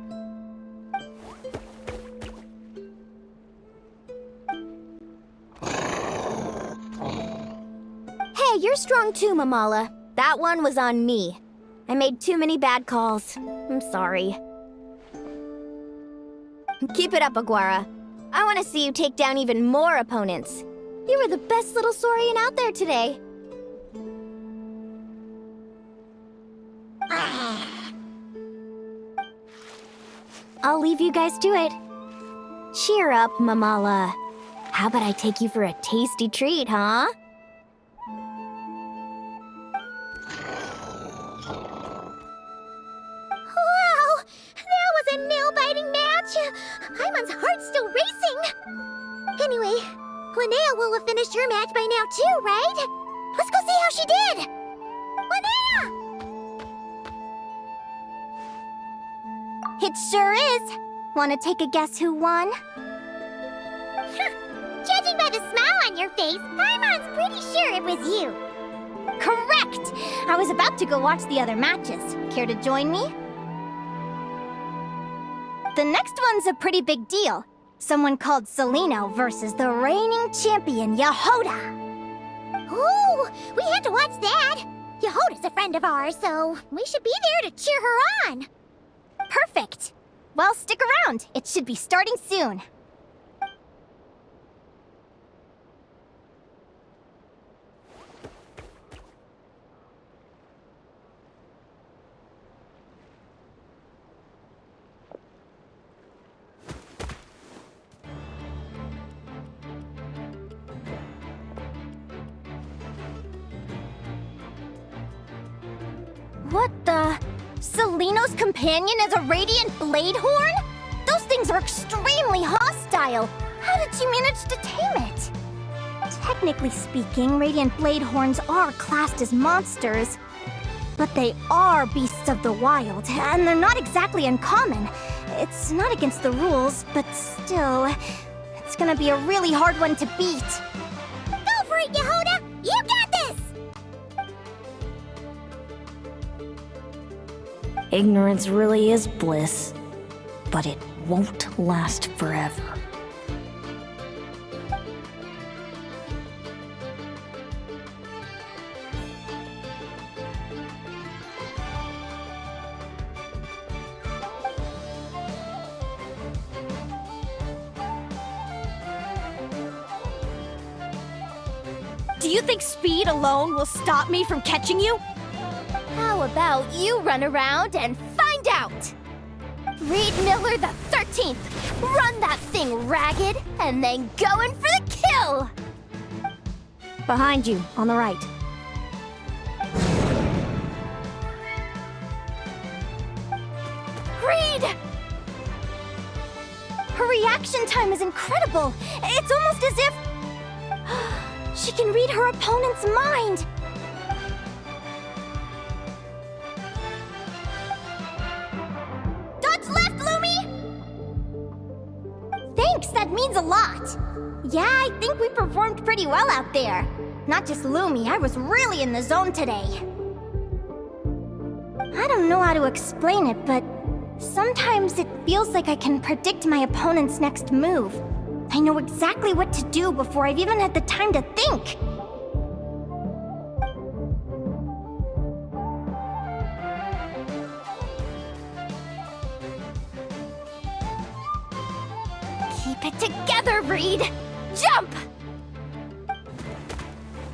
Hey, you're strong too, Mamala. That one was on me. I made too many bad calls. I'm sorry. Keep it up, Aguara. I want to see you take down even more opponents. You were the best little Saurian out there today. I'll leave you guys to it. Cheer up, Mamala. How about I take you for a tasty treat, huh? Wow! That was a nail-biting match! Paimon's heart's still racing! Anyway, Linnea will have finished her match by now too, right? Let's go see how she did! Linnea! It sure is. Want to take a guess who won? Judging by the smile on your face, Paimon's pretty sure it was you. Correct! I was about to go watch the other matches. Care to join me? The next one's a pretty big deal. Someone called Celino versus the reigning champion, Yehoda. Ooh, we have to watch that. Yehoda's a friend of ours, so we should be there to cheer her on. Perfect. Well, stick around. It should be starting soon. What the? Celino's companion is a radiant blade horn? Those things are extremely hostile. How did you manage to tame it? Technically speaking, radiant blade horns are classed as monsters. But they are beasts of the wild, and they're not exactly uncommon. It's not against the rules, but still, it's gonna be a really hard one to beat. Go for it, Yehoda! You got this! Ignorance really is bliss, but it won't last forever. Do you think speed alone will stop me from catching you? How about you run around and find out? Reed Miller the 13th! Run that thing ragged, and then go in for the kill! Behind you, on the right. Reed! Her reaction time is incredible. It's almost as if she can read her opponent's mind. Dodge left, Lumi! Thanks, that means a lot. Yeah, I think we performed pretty well out there. Not just Lumi, I was really in the zone today. I don't know how to explain it, but sometimes it feels like I can predict my opponent's next move. I know exactly what to do before I've even had the time to think. Keep it together, Reed! Jump!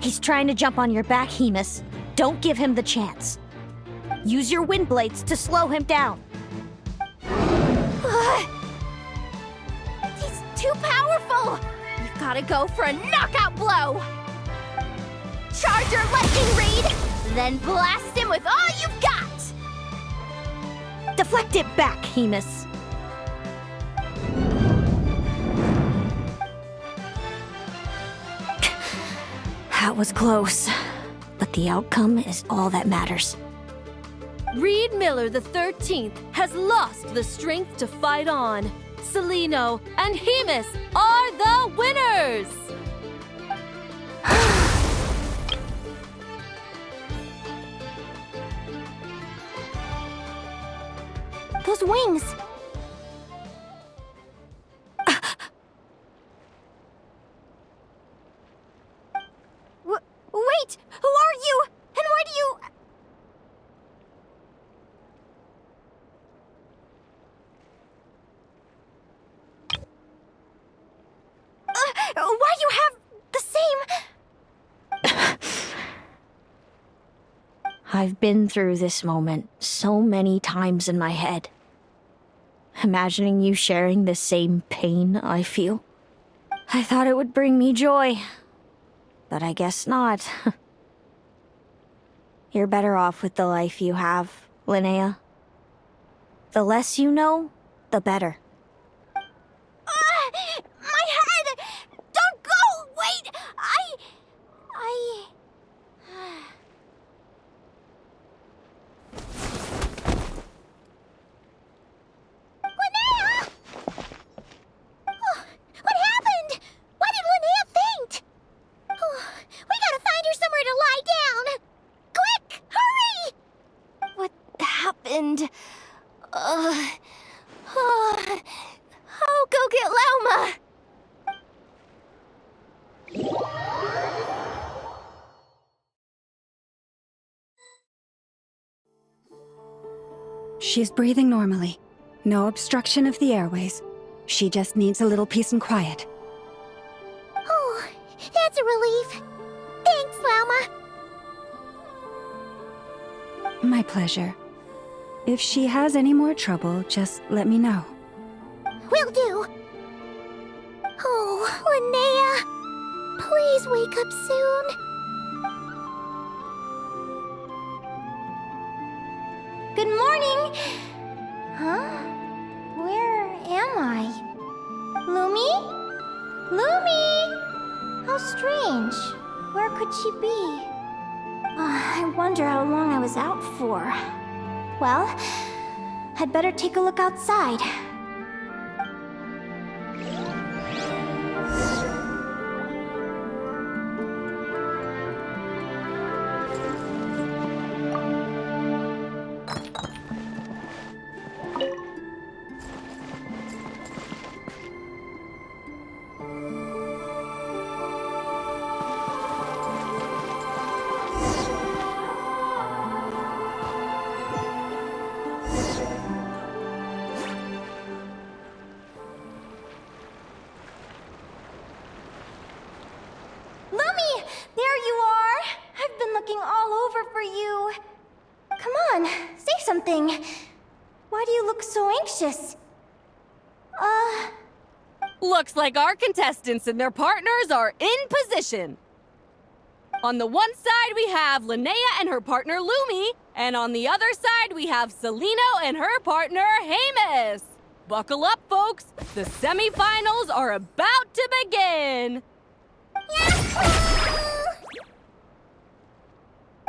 He's trying to jump on your back, Hemus. Don't give him the chance. Use your wind blades to slow him down. He's too powerful! You've gotta go for a knockout blow! Charge your lightning, Reed! Then blast him with all you've got! Deflect it back, Hemus. That was close, but the outcome is all that matters. Reed Miller the 13th has lost the strength to fight on. Celino and Hemus are the winners! Those wings! Wait! Who are you? And why do you... why do you have the same... I've been through this moment so many times in my head. Imagining you sharing the same pain I feel. I thought it would bring me joy. But I guess not. You're better off with the life you have, Linnea. The less you know, the better. My head! Don't go! Wait! Linnea! Oh, what happened? Why did Linnea faint? Oh, we gotta find her somewhere to lie down. Quick, hurry! What happened? I'll go get Lauma! She's breathing normally. No obstruction of the airways. She just needs a little peace and quiet. Oh, that's a relief. Thanks, Lauma. My pleasure. If she has any more trouble, just let me know. Will do. Oh, Linnea. Please wake up soon. Good morning! Huh? Where am I? Lumi? Lumi! How strange. Where could she be? I wonder how long I was out for. Well, I'd better take a look outside. Lumi! There you are! I've been looking all over for you. Come on, say something. Why do you look so anxious? Looks like our contestants and their partners are in position. On the one side, we have Linnea and her partner Lumi, and on the other side, we have Celino and her partner Hemus. Buckle up, folks. The semifinals are about to begin.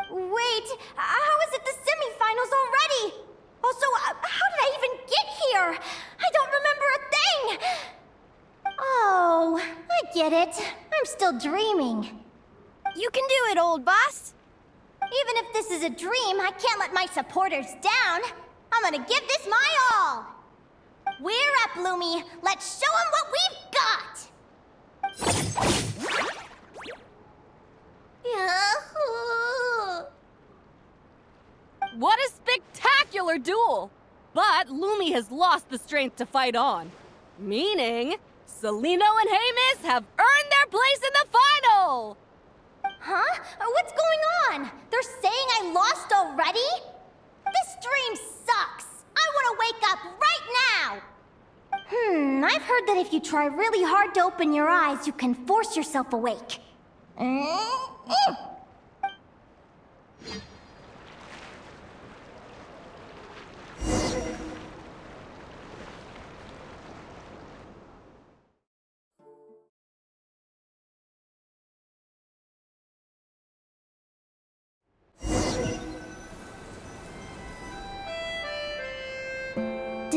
Wait, how is it the semifinals already? Also, how did I even get here? I don't remember a thing! Oh, I get it. I'm still dreaming. You can do it, old boss! Even if this is a dream, I can't let my supporters down. I'm gonna give this my all! We're up, Lumi. Let's show them what we've got! What a spectacular duel! But Lumi has lost the strength to fight on. Meaning, Celino and Hemus have earned their place in the final! Huh? What's going on? They're saying I lost already? This dream sucks! I want to wake up right now! I've heard that if you try really hard to open your eyes, you can force yourself awake.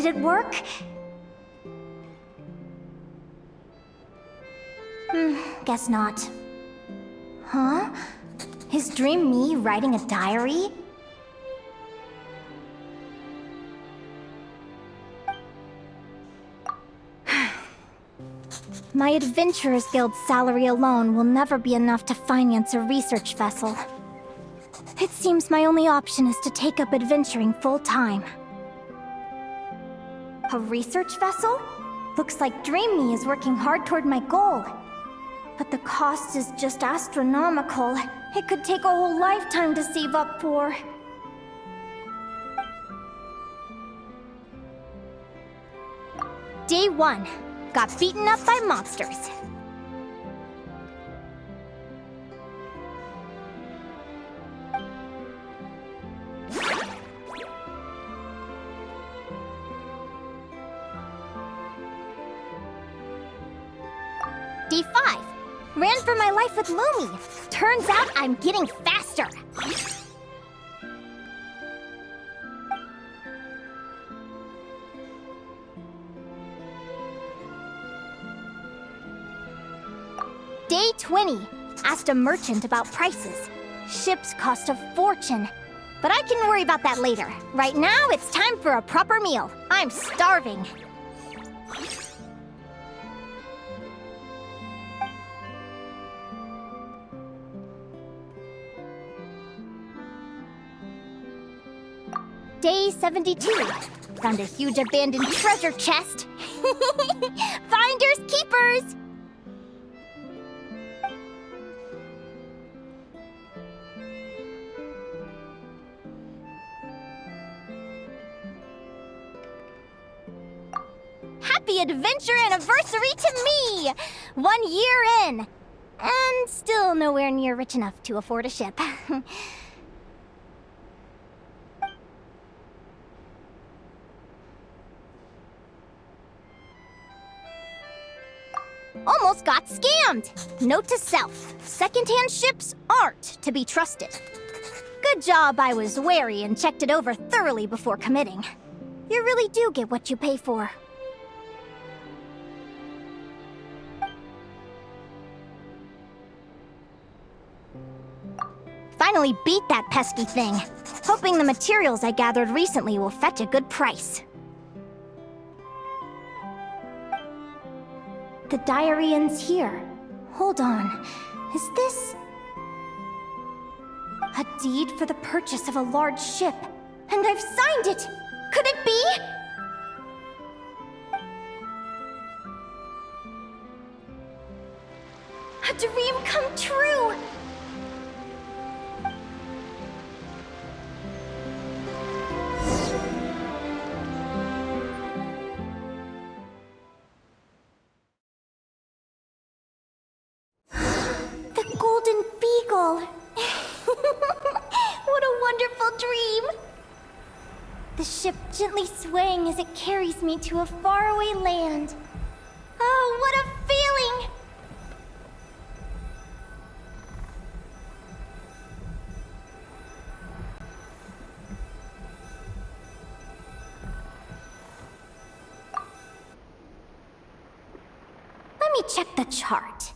Did it work? Guess not. Huh? Is Dream me writing a diary? My Adventurers Guild's salary alone will never be enough to finance a research vessel. It seems my only option is to take up adventuring full-time. A research vessel? Looks like Dream Me is working hard toward my goal. But the cost is just astronomical. It could take a whole lifetime to save up for. Day 1. Got beaten up by monsters. Day 5. Ran for my life with Lumi. Turns out I'm getting faster. Day 20. Asked a merchant about prices. Ships cost a fortune. But I can worry about that later. Right now, it's time for a proper meal. I'm starving. Day 72. Found a huge abandoned treasure chest. Finders keepers! Happy adventure anniversary to me! 1 year in! And still nowhere near rich enough to afford a ship. Almost got scammed! Note to self, secondhand ships aren't to be trusted. Good job I was wary and checked it over thoroughly before committing. You really do get what you pay for. Finally beat that pesky thing. Hoping the materials I gathered recently will fetch a good price. The diary ends here. Hold on. Is this... a deed for the purchase of a large ship? And I've signed it! Could it be? A dream come true! The Golden Beagle! What a wonderful dream! The ship gently swaying as it carries me to a faraway land. Oh, what a feeling! Let me check the chart.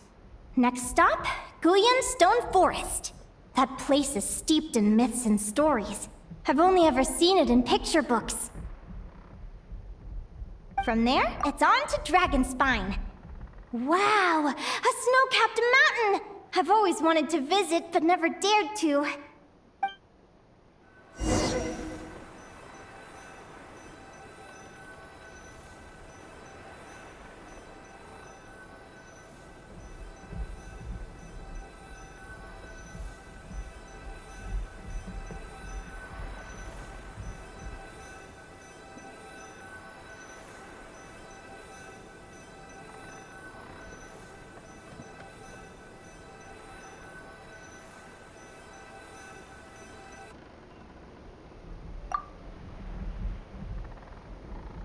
Next stop, Guyan Stone Forest. That place is steeped in myths and stories. I've only ever seen it in picture books. From there, it's on to Dragonspine. Wow, a snow-capped mountain! I've always wanted to visit, but never dared to.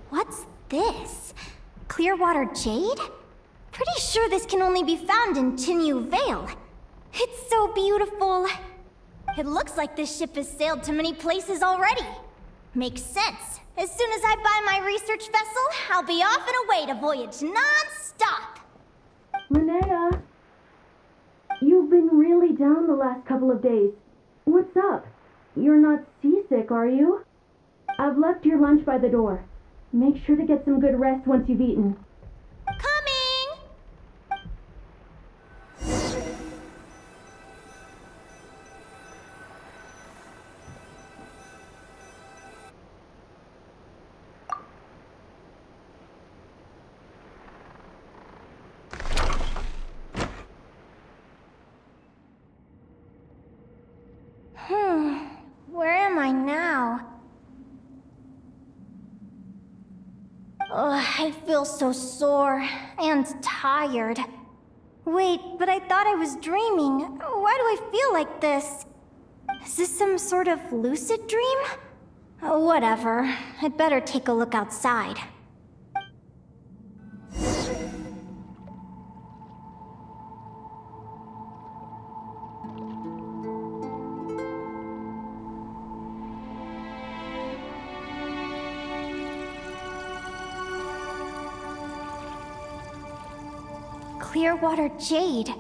What's this? Clearwater jade? Pretty sure this can only be found in Chinyu Vale. It's so beautiful. It looks like this ship has sailed to many places already. Makes sense. As soon as I buy my research vessel, I'll be off and away to voyage non-stop. Linnea, you've been really down the last couple of days. What's up? You're not seasick, are you? I've left your lunch by the door. Make sure to get some good rest once you've eaten. Coming! Where am I now? Ugh, I feel so sore and tired. Wait, but I thought I was dreaming. Why do I feel like this? Is this some sort of lucid dream? Whatever. I'd better take a look outside. Clearwater jade.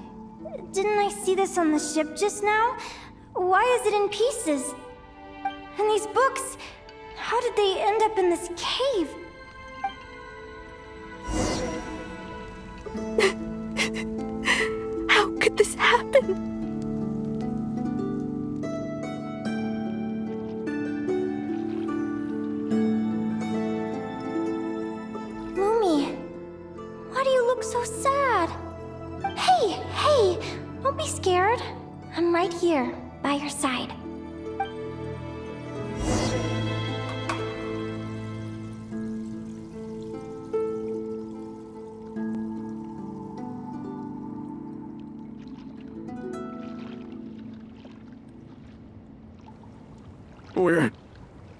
Didn't I see this on the ship just now? Why is it in pieces? And these books, how did they end up in this cave? How could this happen? Lumi, why do you look so sad? Hey, don't be scared. I'm right here, by your side.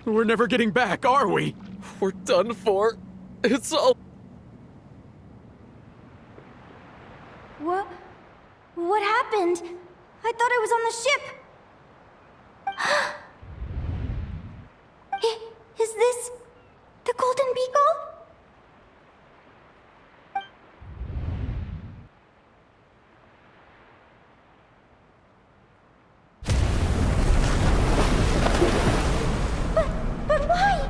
We're never getting back, are we? We're done for. It's all... What happened? I thought I was on the ship. Is this the Golden Beagle? But why?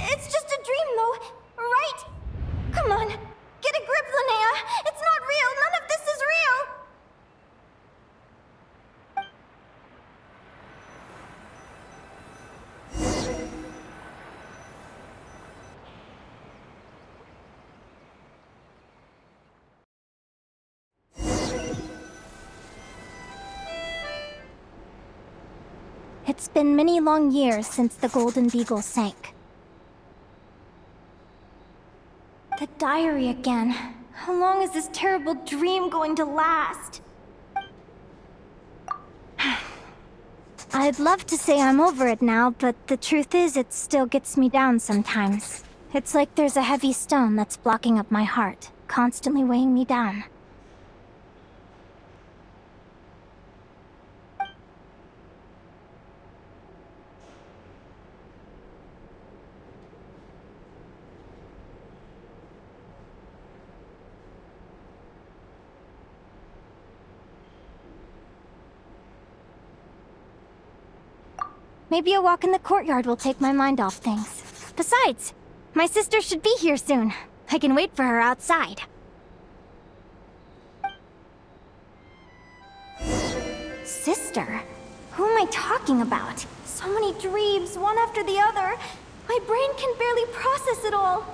It's just a dream, though, right? Come on, get a grip, Linnea. It's not real. None of this is real. It's been many long years since the Golden Beagle sank. The diary again. How long is this terrible dream going to last? I'd love to say I'm over it now, but the truth is it still gets me down sometimes. It's like there's a heavy stone that's blocking up my heart, constantly weighing me down. Maybe a walk in the courtyard will take my mind off things. Besides, my sister should be here soon. I can wait for her outside. Sister? Who am I talking about? So many dreams, one after the other. My brain can barely process it all.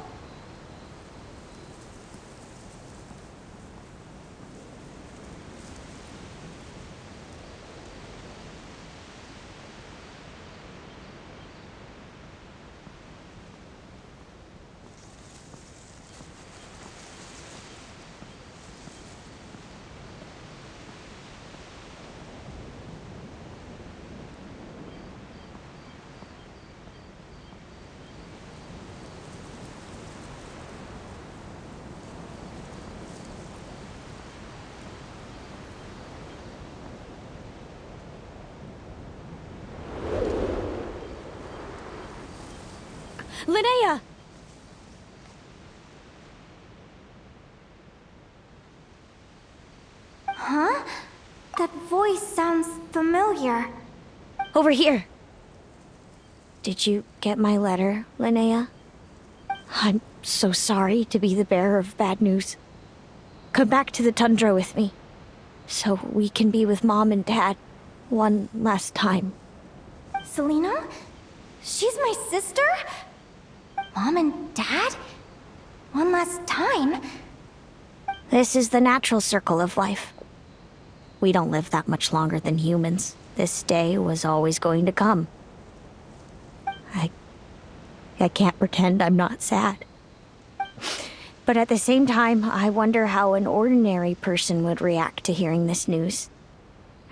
Linnea! Huh? That voice sounds familiar. Over here. Did you get my letter, Linnea? I'm so sorry to be the bearer of bad news. Come back to the tundra with me, so we can be with Mom and Dad one last time. Selena? She's my sister? Mom and Dad? One last time? This is the natural circle of life. We don't live that much longer than humans. This day was always going to come. I can't pretend I'm not sad. But at the same time, I wonder how an ordinary person would react to hearing this news.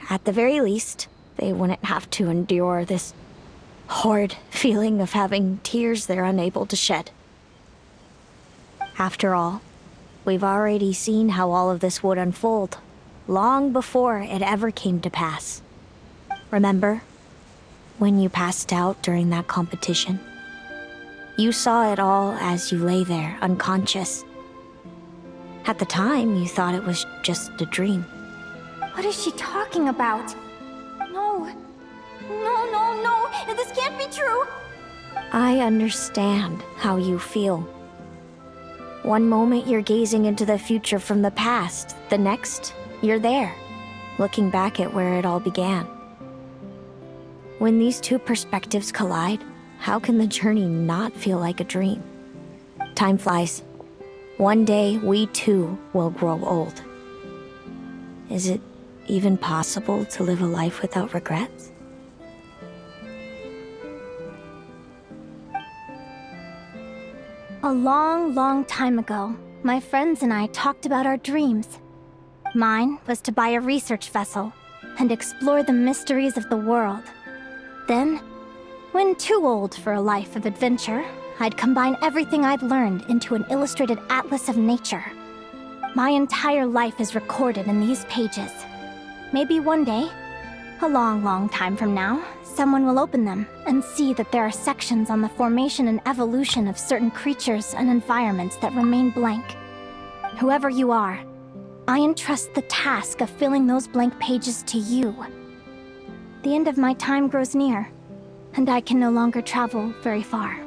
At the very least, they wouldn't have to endure this horrid feeling of having tears they're unable to shed. After all, we've already seen how all of this would unfold, long before it ever came to pass. Remember, when you passed out during that competition? You saw it all as you lay there, unconscious. At the time, you thought it was just a dream. What is she talking about? No. No. This can't be true. I understand how you feel. One moment you're gazing into the future from the past, the next, you're there, looking back at where it all began. When these two perspectives collide, how can the journey not feel like a dream? Time flies. One day, we too will grow old. Is it even possible to live a life without regrets? A long time ago, my friends and I talked about our dreams. Mine was to buy a research vessel and explore the mysteries of the world. Then, when too old for a life of adventure, I'd combine everything I'd learned into an illustrated atlas of nature. My entire life is recorded in these pages. Maybe one day, a long time from now, someone will open them and see that there are sections on the formation and evolution of certain creatures and environments that remain blank. Whoever you are, I entrust the task of filling those blank pages to you. The end of my time grows near, and I can no longer travel very far.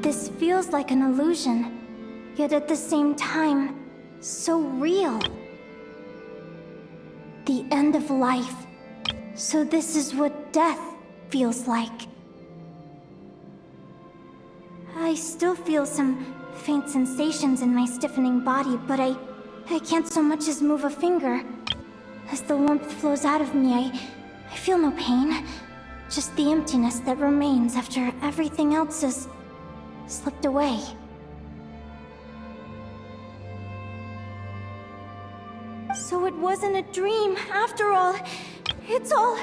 This feels like an illusion, yet at the same time, so real. The end of life. So this is what death feels like. I still feel some faint sensations in my stiffening body, but I can't so much as move a finger. As the warmth flows out of me, I feel no pain. Just the emptiness that remains after everything else is slipped away. So it wasn't a dream, after all. It's all...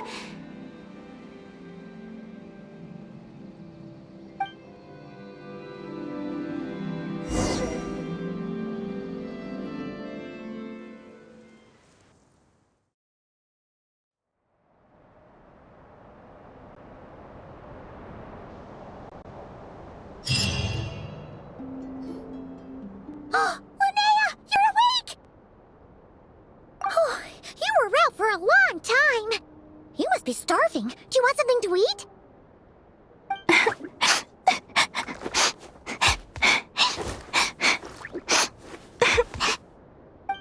be starving. Do you want something to eat?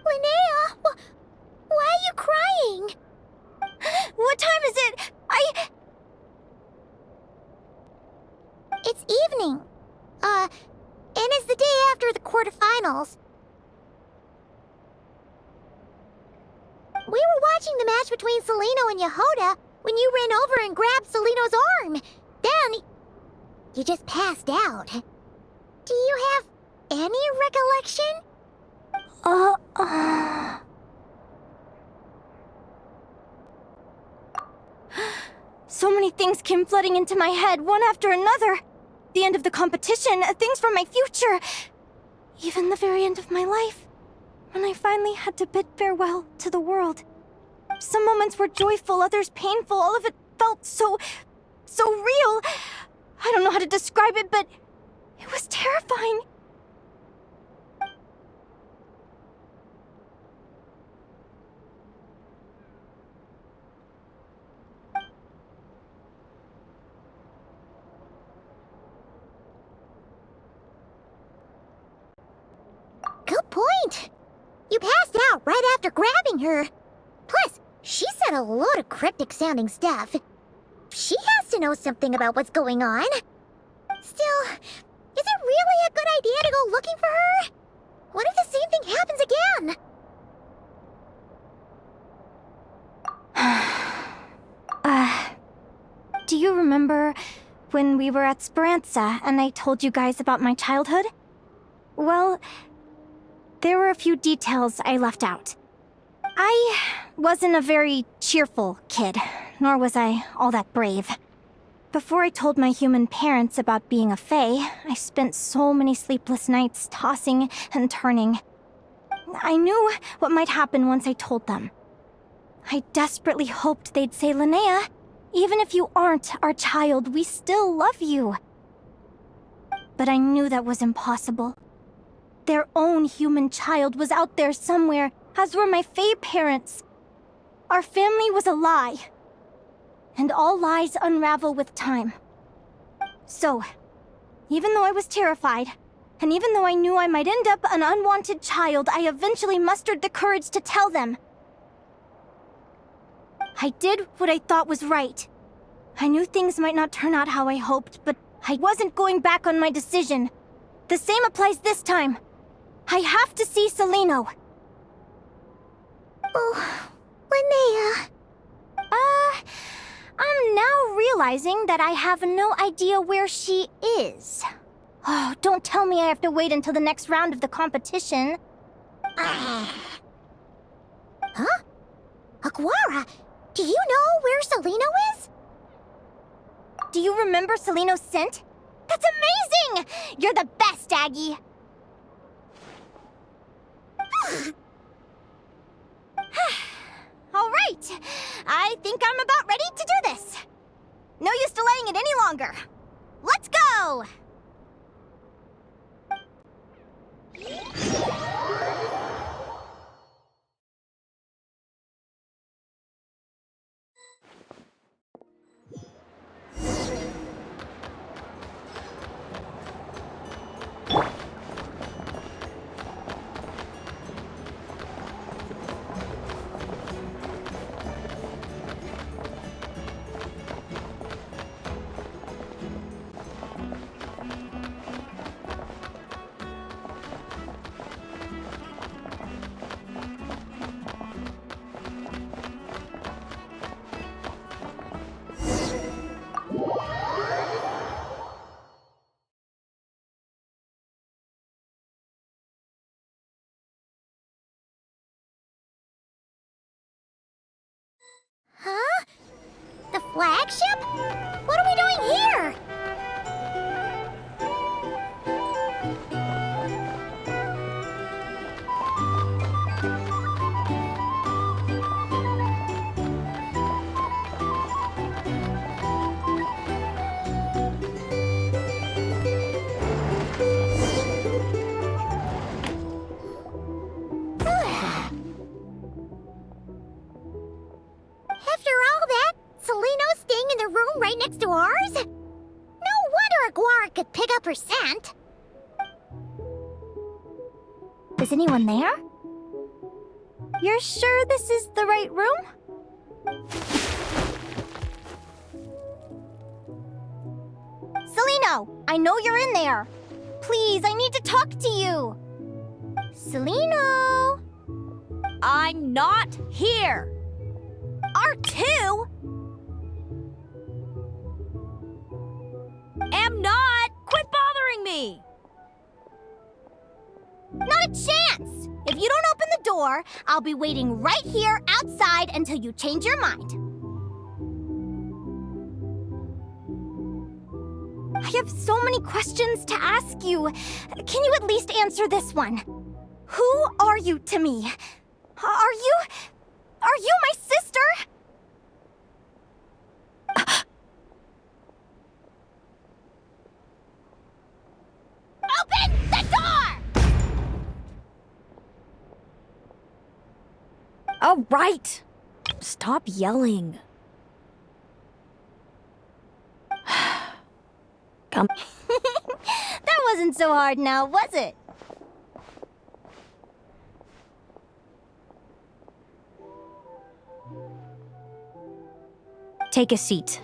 Linnea, why are you crying? What time is it? It's evening. And it's the day after the quarterfinals. We were watching the match between Celino and Yehoda when you ran over and grabbed Celino's arm. Then, you just passed out. Do you have any recollection? So many things came flooding into my head, one after another. The end of the competition, things from my future. Even the very end of my life. When I finally had to bid farewell to the world. Some moments were joyful, others painful. All of it felt so real. I don't know how to describe it, but it was terrifying. Good point. You passed out right after grabbing her. Plus, she said a load of cryptic-sounding stuff. She has to know something about what's going on. Still, is it really a good idea to go looking for her? What if the same thing happens again? Do you remember when we were at Speranza and I told you guys about my childhood? Well, there were a few details I left out. I wasn't a very cheerful kid, nor was I all that brave. Before I told my human parents about being a fae, I spent so many sleepless nights tossing and turning. I knew what might happen once I told them. I desperately hoped they'd say, Linnea, even if you aren't our child, we still love you. But I knew that was impossible. Their own human child was out there somewhere, as were my fae parents. Our family was a lie. And all lies unravel with time. So, even though I was terrified, and even though I knew I might end up an unwanted child, I eventually mustered the courage to tell them. I did what I thought was right. I knew things might not turn out how I hoped, but I wasn't going back on my decision. The same applies this time. I have to see Celino. Oh, Linnea. I'm now realizing that I have no idea where she is. Oh, don't tell me I have to wait until the next round of the competition. Huh? Aguara, do you know where Celino is? Do you remember Celino's scent? That's amazing! You're the best, Aggie! All right, I think I'm about ready to do this. No use delaying it any longer. Let's go! Huh? The flagship? What are we doing here? After all that, Celino Aguara could pick up her scent. Is anyone there? You're sure this is the right room? Celino, I know you're in there. Please, I need to talk to you. Celino! I'm not here. R2? Am not. Quit bothering me. Not a chance! If you don't open the door, I'll be waiting right here outside until you change your mind. I have so many questions to ask you. Can you at least answer this one? Who are you to me? Are you my sister? Open the door! All right. Stop yelling. Come. That wasn't so hard now, was it? Take a seat.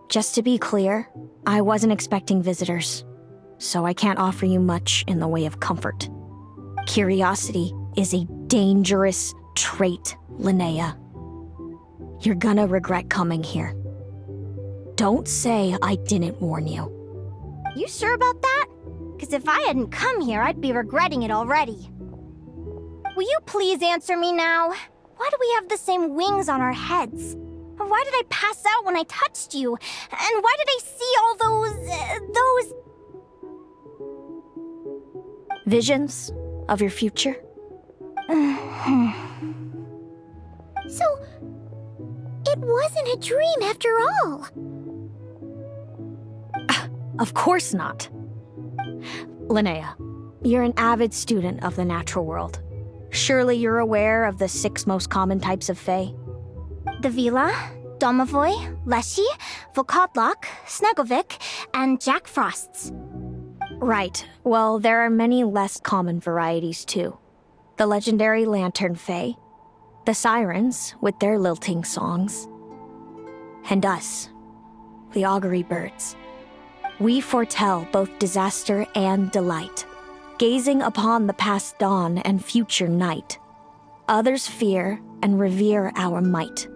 Just to be clear, I wasn't expecting visitors, so I can't offer you much in the way of comfort. Curiosity is a dangerous trait, Linnea. You're gonna regret coming here. Don't say I didn't warn you. You sure about that? Because if I hadn't come here, I'd be regretting it already. Will you please answer me now? Why do we have the same wings on our heads? Why did I pass out when I touched you? And why did I see all those... Visions of your future? So, it wasn't a dream after all. Of course not. Linnea, you're an avid student of the natural world. Surely you're aware of the 6 most common types of Fae? The Vila, Domovoy, Leshy, Volkodlok, Snegovic, and Jack Frosts. Right. Well, there are many less common varieties too. The legendary Lantern Fae, the Sirens with their lilting songs, and us, the Augury Birds. We foretell both disaster and delight, gazing upon the past dawn and future night. Others fear and revere our might,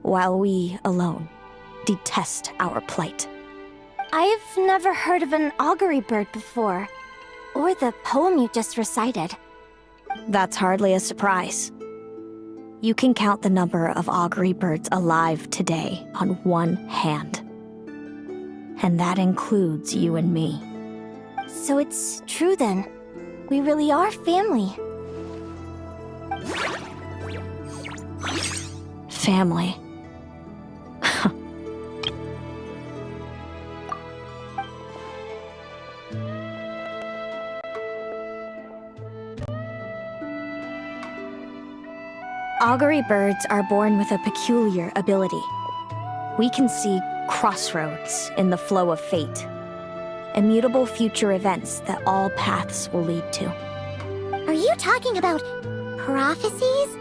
while we alone detest our plight. I've never heard of an augury bird before, or the poem you just recited. That's hardly a surprise. You can count the number of augury birds alive today on one hand. And that includes you and me. So it's true then. We really are family. Family. Augury birds are born with a peculiar ability. We can see crossroads in the flow of fate, immutable future events that all paths will lead to. Are you talking about prophecies?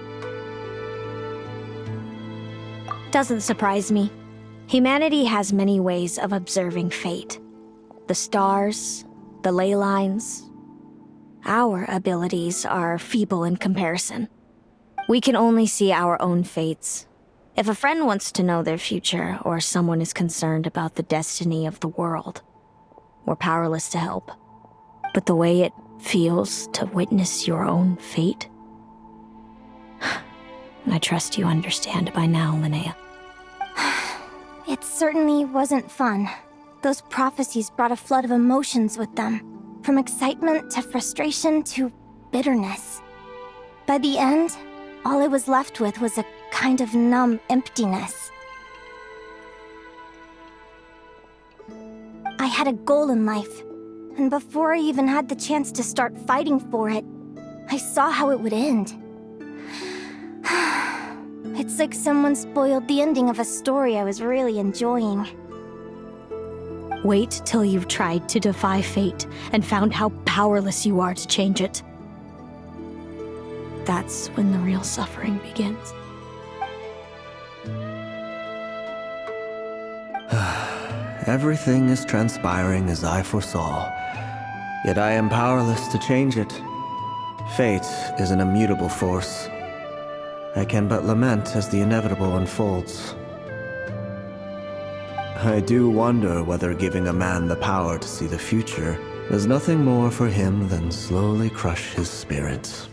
Doesn't surprise me. Humanity has many ways of observing fate. The stars, the ley lines. Our abilities are feeble in comparison. We can only see our own fates. If a friend wants to know their future, or someone is concerned about the destiny of the world, we're powerless to help. But the way it feels to witness your own fate, I trust you understand by now, Linnea. It certainly wasn't fun. Those prophecies brought a flood of emotions with them, from excitement to frustration to bitterness. By the end, all I was left with was a kind of numb emptiness. I had a goal in life, and before I even had the chance to start fighting for it, I saw how it would end. It's like someone spoiled the ending of a story I was really enjoying. Wait till you've tried to defy fate and found how powerless you are to change it. That's when the real suffering begins. Everything is transpiring as I foresaw, yet I am powerless to change it. Fate is an immutable force. I can but lament as the inevitable unfolds. I do wonder whether giving a man the power to see the future does nothing more for him than slowly crush his spirit.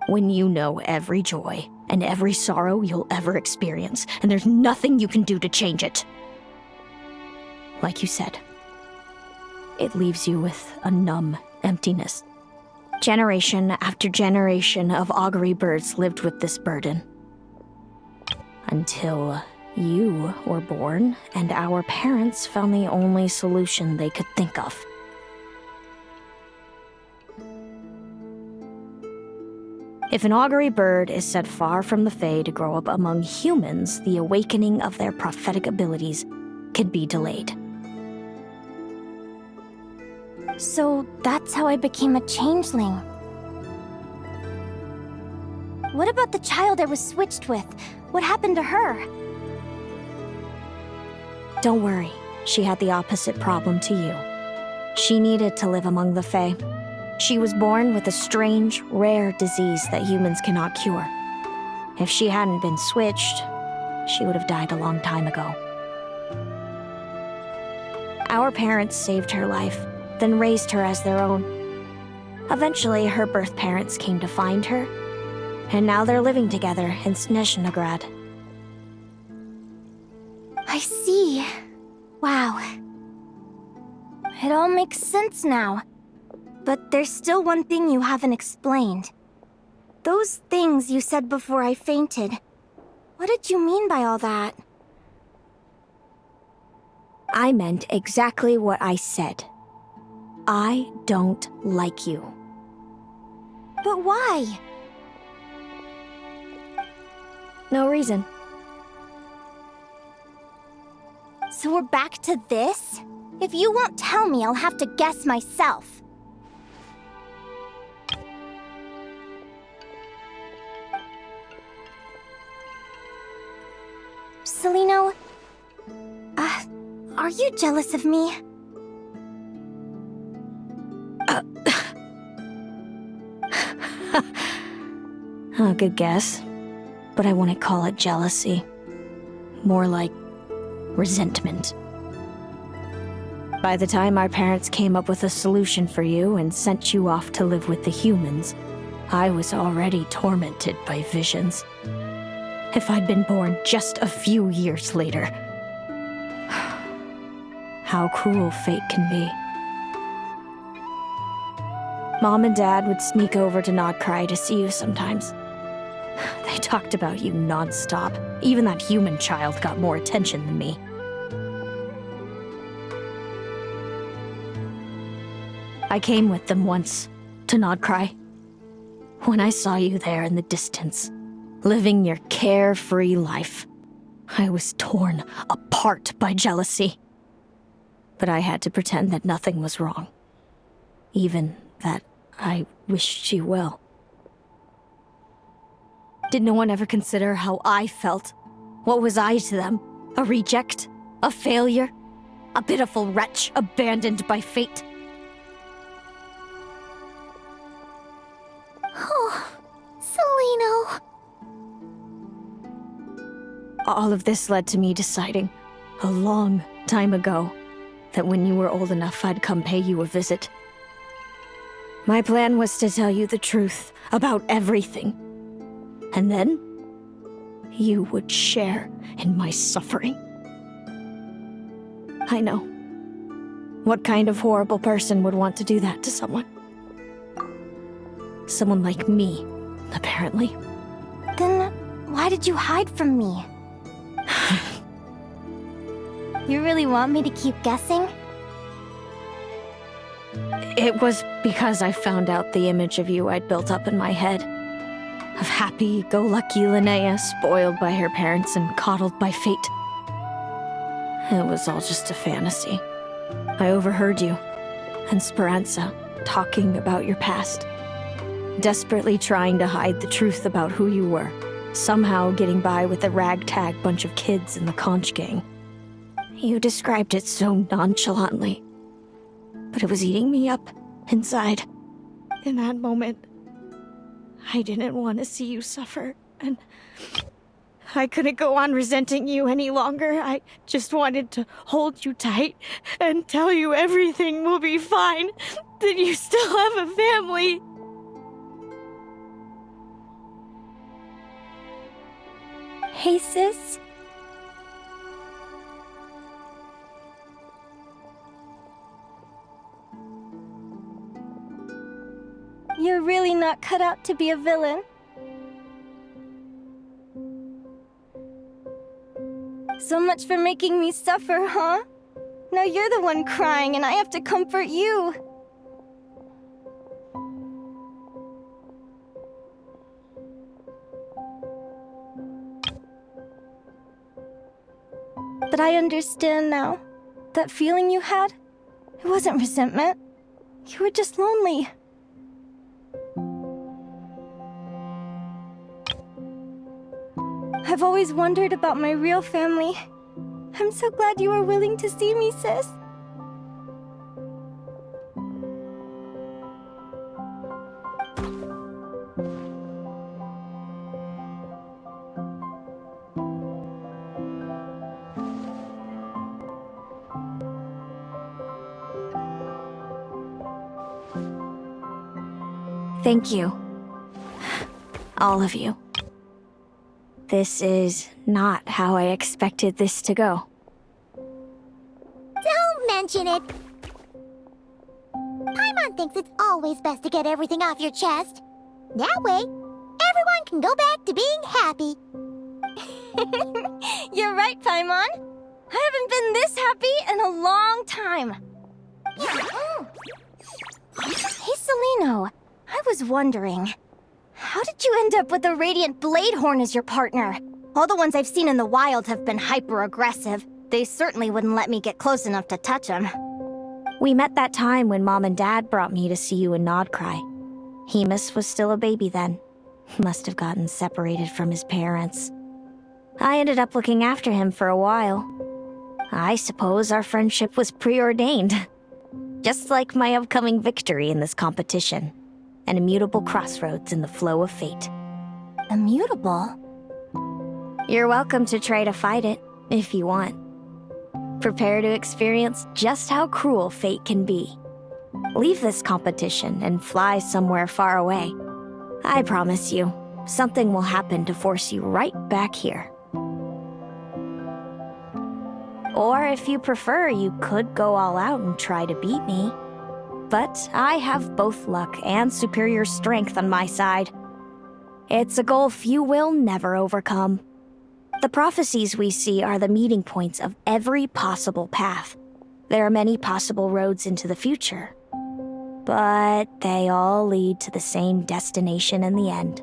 When you know every joy and every sorrow you'll ever experience, and there's nothing you can do to change it. Like you said, it leaves you with a numb emptiness. Generation after generation of augury birds lived with this burden. Until you were born, and our parents found the only solution they could think of. If an augury bird is set far from the Fae to grow up among humans, the awakening of their prophetic abilities can be delayed. So that's how I became a changeling. What about the child I was switched with? What happened to her? Don't worry, she had the opposite problem to you. She needed to live among the Fae. She was born with a strange, rare disease that humans cannot cure. If she hadn't been switched, she would have died a long time ago. Our parents saved her life, then raised her as their own. Eventually, her birth parents came to find her, and now they're living together in Snezhnegrad. I see. Wow. It all makes sense now. But there's still one thing you haven't explained. Those things you said before I fainted. What did you mean by all that? I meant exactly what I said. I don't like you. But why? No reason. So we're back to this? If you won't tell me, I'll have to guess myself. Celino, are you jealous of me? Good guess. But I wouldn't call it jealousy. More like resentment. By the time our parents came up with a solution for you and sent you off to live with the humans, I was already tormented by visions. If I'd been born just a few years later. How cruel fate can be. Mom and Dad would sneak over to Nodcry to see you sometimes. They talked about you non-stop. Even that human child got more attention than me. I came with them once, to Nodcry. When I saw you there in the distance, living your carefree life, I was torn apart by jealousy. But I had to pretend that nothing was wrong. Even that I wished you well. Did no one ever consider how I felt? What was I to them? A reject? A failure? A pitiful wretch abandoned by fate? Oh, Celino. All of this led to me deciding, a long time ago, that when you were old enough, I'd come pay you a visit. My plan was to tell you the truth about everything. And then, you would share in my suffering. I know. What kind of horrible person would want to do that to someone? Someone like me, apparently. Then why did you hide from me? You really want me to keep guessing? It was because I found out the image of you I'd built up in my head. Of happy-go-lucky Linnea, spoiled by her parents and coddled by fate. It was all just a fantasy. I overheard you and Speranza talking about your past. Desperately trying to hide the truth about who you were. Somehow getting by with a ragtag bunch of kids in the conch gang. You described it so nonchalantly. But it was eating me up, inside. In that moment, I didn't want to see you suffer, and I couldn't go on resenting you any longer. I just wanted to hold you tight and tell you everything will be fine, that you still have a family. Hey, sis. You're really not cut out to be a villain. So much for making me suffer, huh? Now you're the one crying and I have to comfort you. But I understand now. That feeling you had, it wasn't resentment. You were just lonely. I've always wondered about my real family. I'm so glad you were willing to see me, sis. Thank you. All of you. This is not how I expected this to go. Don't mention it. Paimon thinks it's always best to get everything off your chest. That way, everyone can go back to being happy. You're right, Paimon. I haven't been this happy in a long time. Hey, Celino. I was wondering, how did you end up with a Radiant Bladehorn as your partner? All the ones I've seen in the wild have been hyper-aggressive. They certainly wouldn't let me get close enough to touch them. We met that time when Mom and Dad brought me to see you in Nodcry. Hemus was still a baby then. Must have gotten separated from his parents. I ended up looking after him for a while. I suppose our friendship was preordained. Just like my upcoming victory in this competition. An immutable crossroads in the flow of fate. Immutable? You're welcome to try to fight it, if you want. Prepare to experience just how cruel fate can be. Leave this competition and fly somewhere far away. I promise you, something will happen to force you right back here. Or if you prefer, you could go all out and try to beat me. But I have both luck and superior strength on my side. It's a goal few will never overcome. The prophecies we see are the meeting points of every possible path. There are many possible roads into the future. But they all lead to the same destination in the end.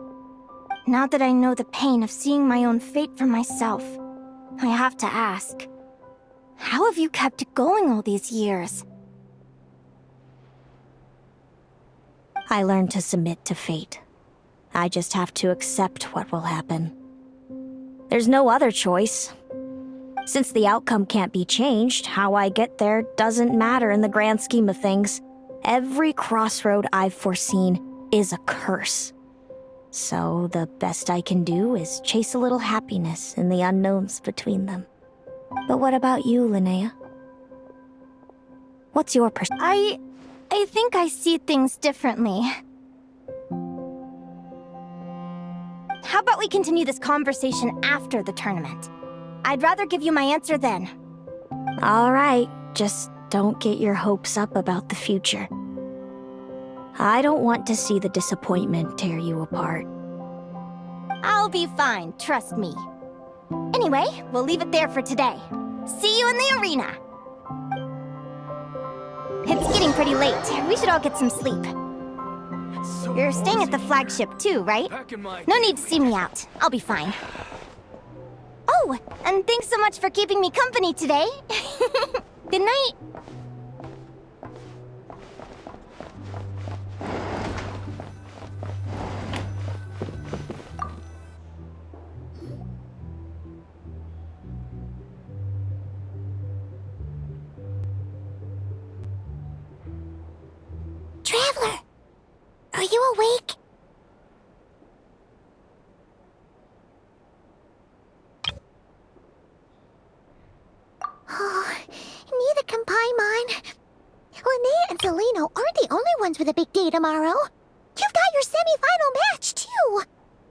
Now that I know the pain of seeing my own fate for myself, I have to ask, how have you kept it going all these years? I learned to submit to fate. I just have to accept what will happen. There's no other choice. Since the outcome can't be changed, how I get there doesn't matter in the grand scheme of things. Every crossroad I've foreseen is a curse. So the best I can do is chase a little happiness in the unknowns between them. But what about you, Linnea? What's your perspective? I think I see things differently. How about we continue this conversation after the tournament? I'd rather give you my answer then. All right, just don't get your hopes up about the future. I don't want to see the disappointment tear you apart. I'll be fine, trust me. Anyway, we'll leave it there for today. See you in the arena. It's getting pretty late. We should all get some sleep. You're staying at the flagship too, right? No need to see me out. I'll be fine. Oh, and thanks so much for keeping me company today. Good night. Traveler, are you awake? Oh, neither can Paimon. Linnea and Celino aren't the only ones with a big day tomorrow. You've got your semi-final match, too.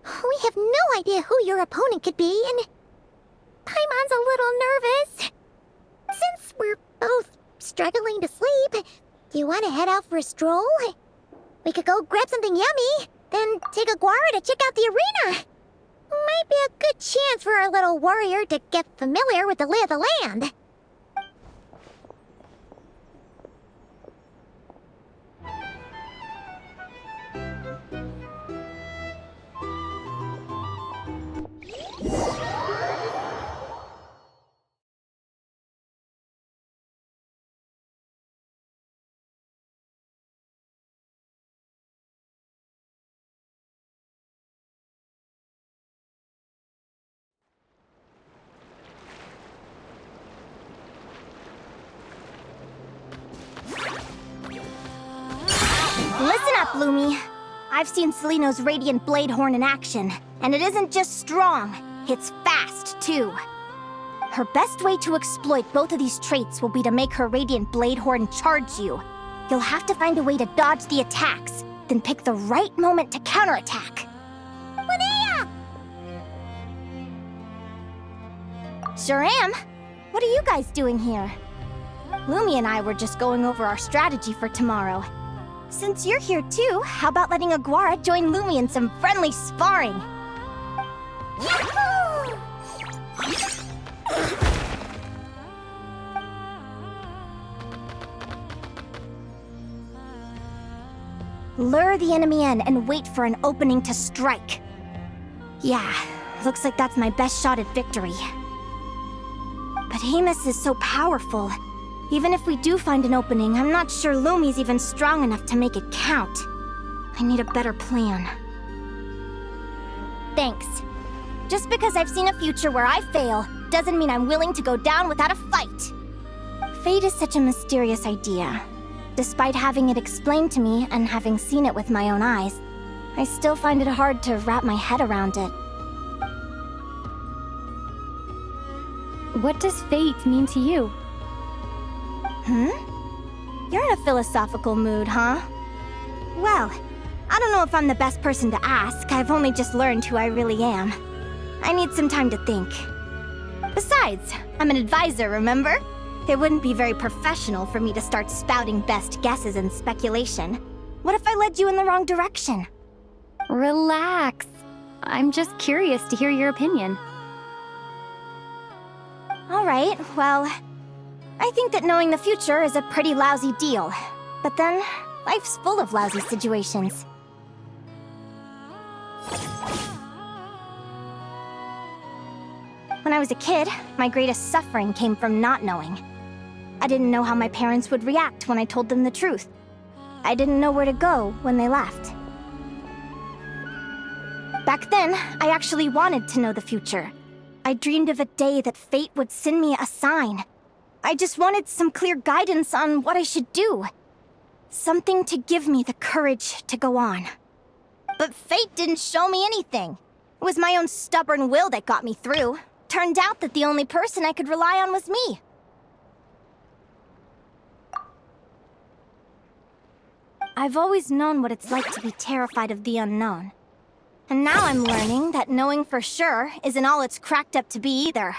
We have no idea who your opponent could be, and Paimon's a little nervous. Since we're both struggling to sleep, do you want to head out for a stroll? We could go grab something yummy, then take a guara to check out the arena. Might be a good chance for our little warrior to get familiar with the lay of the land. Listen up, Lumi. I've seen Celino's Radiant Blade Horn in action, and it isn't just strong, it's fast, too. Her best way to exploit both of these traits will be to make her Radiant Blade Horn charge you. You'll have to find a way to dodge the attacks, then pick the right moment to counterattack. Linnea! Sure am. What are you guys doing here? Lumi and I were just going over our strategy for tomorrow. Since you're here too, how about letting Aguara join Lumi in some friendly sparring? Yahoo! Lure the enemy in and wait for an opening to strike. Yeah, looks like that's my best shot at victory. But Amos is so powerful. Even if we do find an opening, I'm not sure Lumi's even strong enough to make it count. I need a better plan. Thanks. Just because I've seen a future where I fail, doesn't mean I'm willing to go down without a fight. Fate is such a mysterious idea. Despite having it explained to me and having seen it with my own eyes, I still find it hard to wrap my head around it. What does fate mean to you? You're in a philosophical mood, huh? Well, I don't know if I'm the best person to ask. I've only just learned who I really am. I need some time to think. Besides, I'm an advisor, remember? It wouldn't be very professional for me to start spouting best guesses and speculation. What if I led you in the wrong direction? Relax. I'm just curious to hear your opinion. All right, well, I think that knowing the future is a pretty lousy deal. But then, life's full of lousy situations. When I was a kid, my greatest suffering came from not knowing. I didn't know how my parents would react when I told them the truth. I didn't know where to go when they left. Back then, I actually wanted to know the future. I dreamed of a day that fate would send me a sign. I just wanted some clear guidance on what I should do. Something to give me the courage to go on. But fate didn't show me anything. It was my own stubborn will that got me through. Turned out that the only person I could rely on was me. I've always known what it's like to be terrified of the unknown. And now I'm learning that knowing for sure isn't all it's cracked up to be either.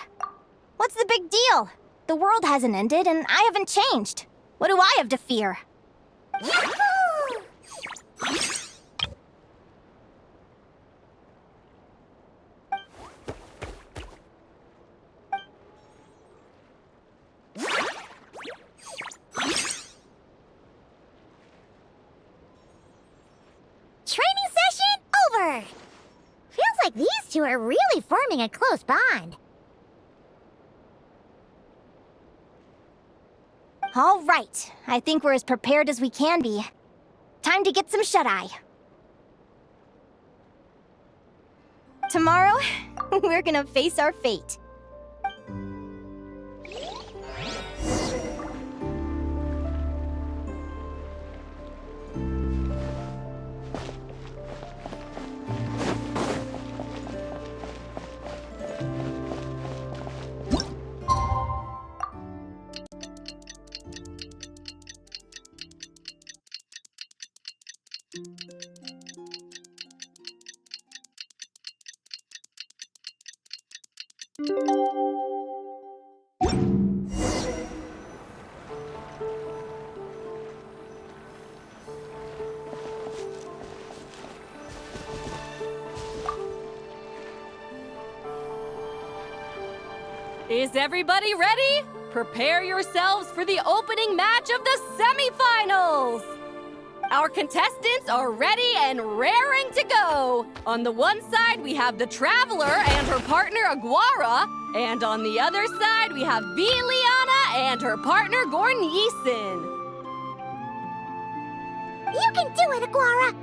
What's the big deal? The world hasn't ended, and I haven't changed. What do I have to fear? Yahoo! two are really forming a close bond. All right, I think we're as prepared as we can be. Time to get some shut-eye. Tomorrow, we're gonna face our fate. Is everybody ready? Prepare yourselves for the opening match of the semifinals! Our contestants are ready and raring to go! On the one side, we have the Traveler and her partner Aguara, and on the other side, we have Linnea and her partner Gorn-Yeeson. You can do it, Aguara!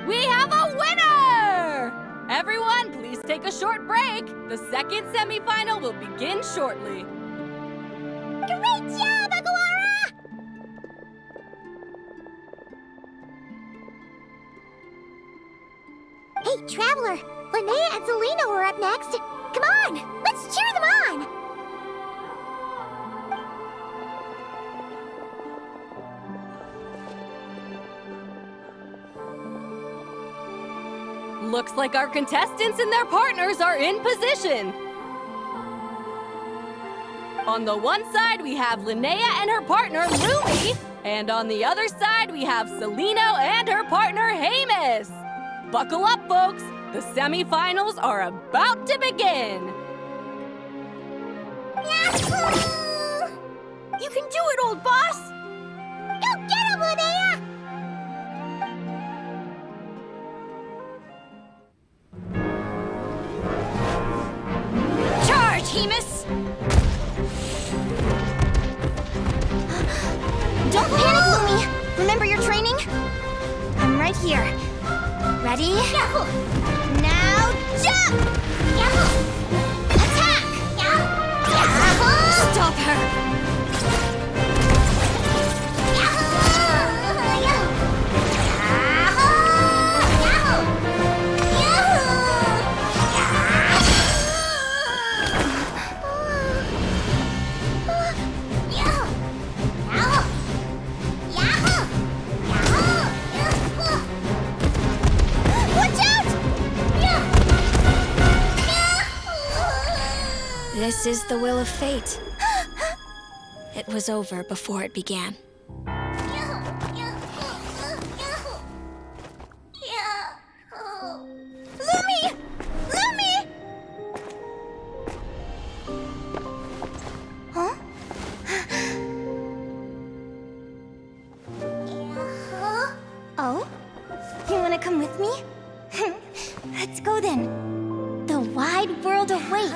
We have a winner! Everyone, please take a short break. The second semifinal will begin shortly. Great job, Aguara! Hey, Traveler! Linnea and Selena were up next. Come on, let's cheer them on! Looks like our contestants and their partners are in position. On the one side, we have Linnea and her partner, Lumi. And on the other side, we have Selena and her partner, Hamus. Buckle up, folks. The semifinals are about to begin. Yahoo! You can do it, old boss! Go get him, Linnea! Charge, Hamus! Don't panic, Lumi! Remember your training? I'm right here. Ready? Yahoo! Now jump! Yahoo! Attack! Yahoo! Stop her! Yahoo! Yahoo! Yahoo! This is the will of fate. It was over before it began. Lumi! Lumi! Huh? Oh? You wanna come with me? Let's go then. The wide world awaits.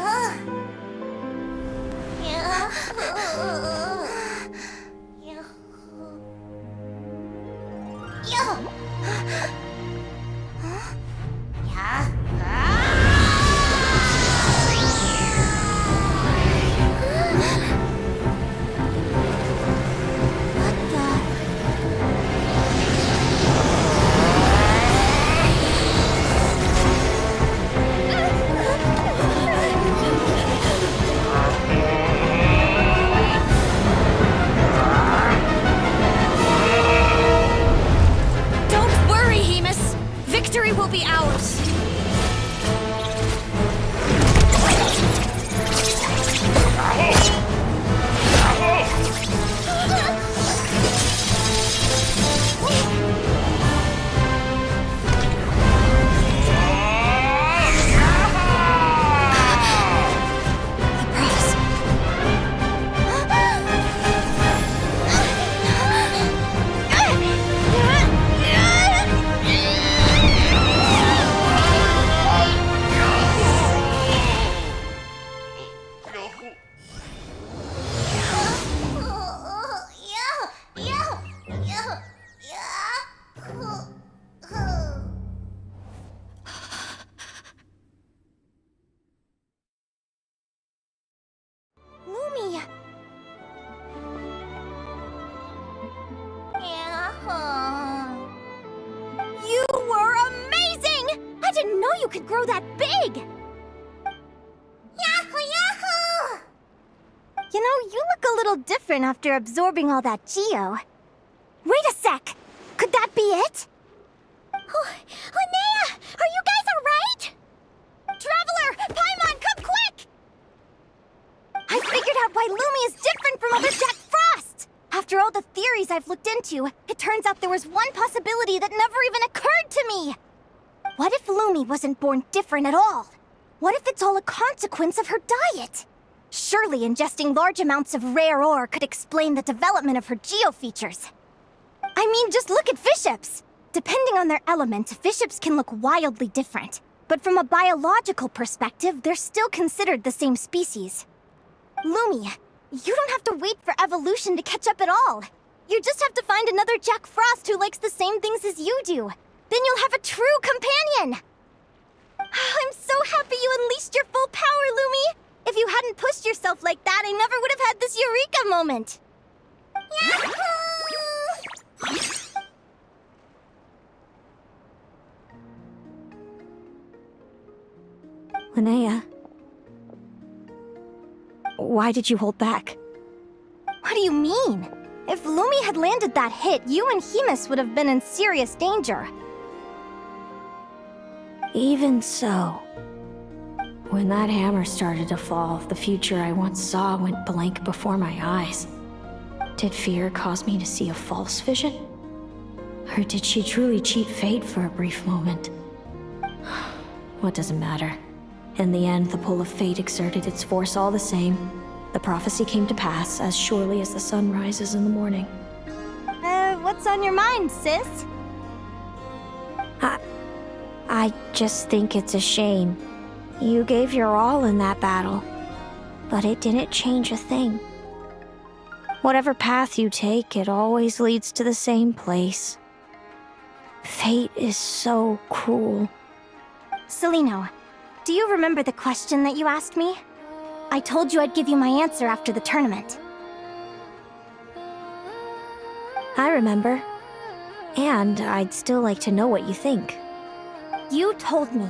you could grow that big! Yahoo, yahoo! You know, you look a little different after absorbing all that geo. Wait a sec! Could that be it? Oh, Linnea! Are you guys alright? Traveler! Paimon, come quick! I figured out why Lumi is different from other Jack Frosts! After all the theories I've looked into, it turns out there was one possibility that never even occurred to me! What if Lumi wasn't born different at all? What if it's all a consequence of her diet? Surely ingesting large amounts of rare ore could explain the development of her geofeatures. I mean, just look at fiships! Depending on their element, fiships can look wildly different. But from a biological perspective, they're still considered the same species. Lumi, you don't have to wait for evolution to catch up at all. You just have to find another Jack Frost who likes the same things as you do. Then you'll have a true companion! I'm so happy you unleashed your full power, Lumi! If you hadn't pushed yourself like that, I never would have had this eureka moment! Yahoo! Linnea, why did you hold back? What do you mean? If Lumi had landed that hit, you and Hemus would have been in serious danger. Even so, when that hammer started to fall, the future I once saw went blank before my eyes. Did fear cause me to see a false vision? Or did she truly cheat fate for a brief moment? What does it matter? In the end, the pull of fate exerted its force all the same. The prophecy came to pass as surely as the sun rises in the morning. What's on your mind, sis? I just think it's a shame. You gave your all in that battle, but it didn't change a thing. Whatever path you take, it always leads to the same place. Fate is so cruel. Celino, do you remember the question that you asked me? I told you I'd give you my answer after the tournament. I remember. And I'd still like to know what you think. You told me.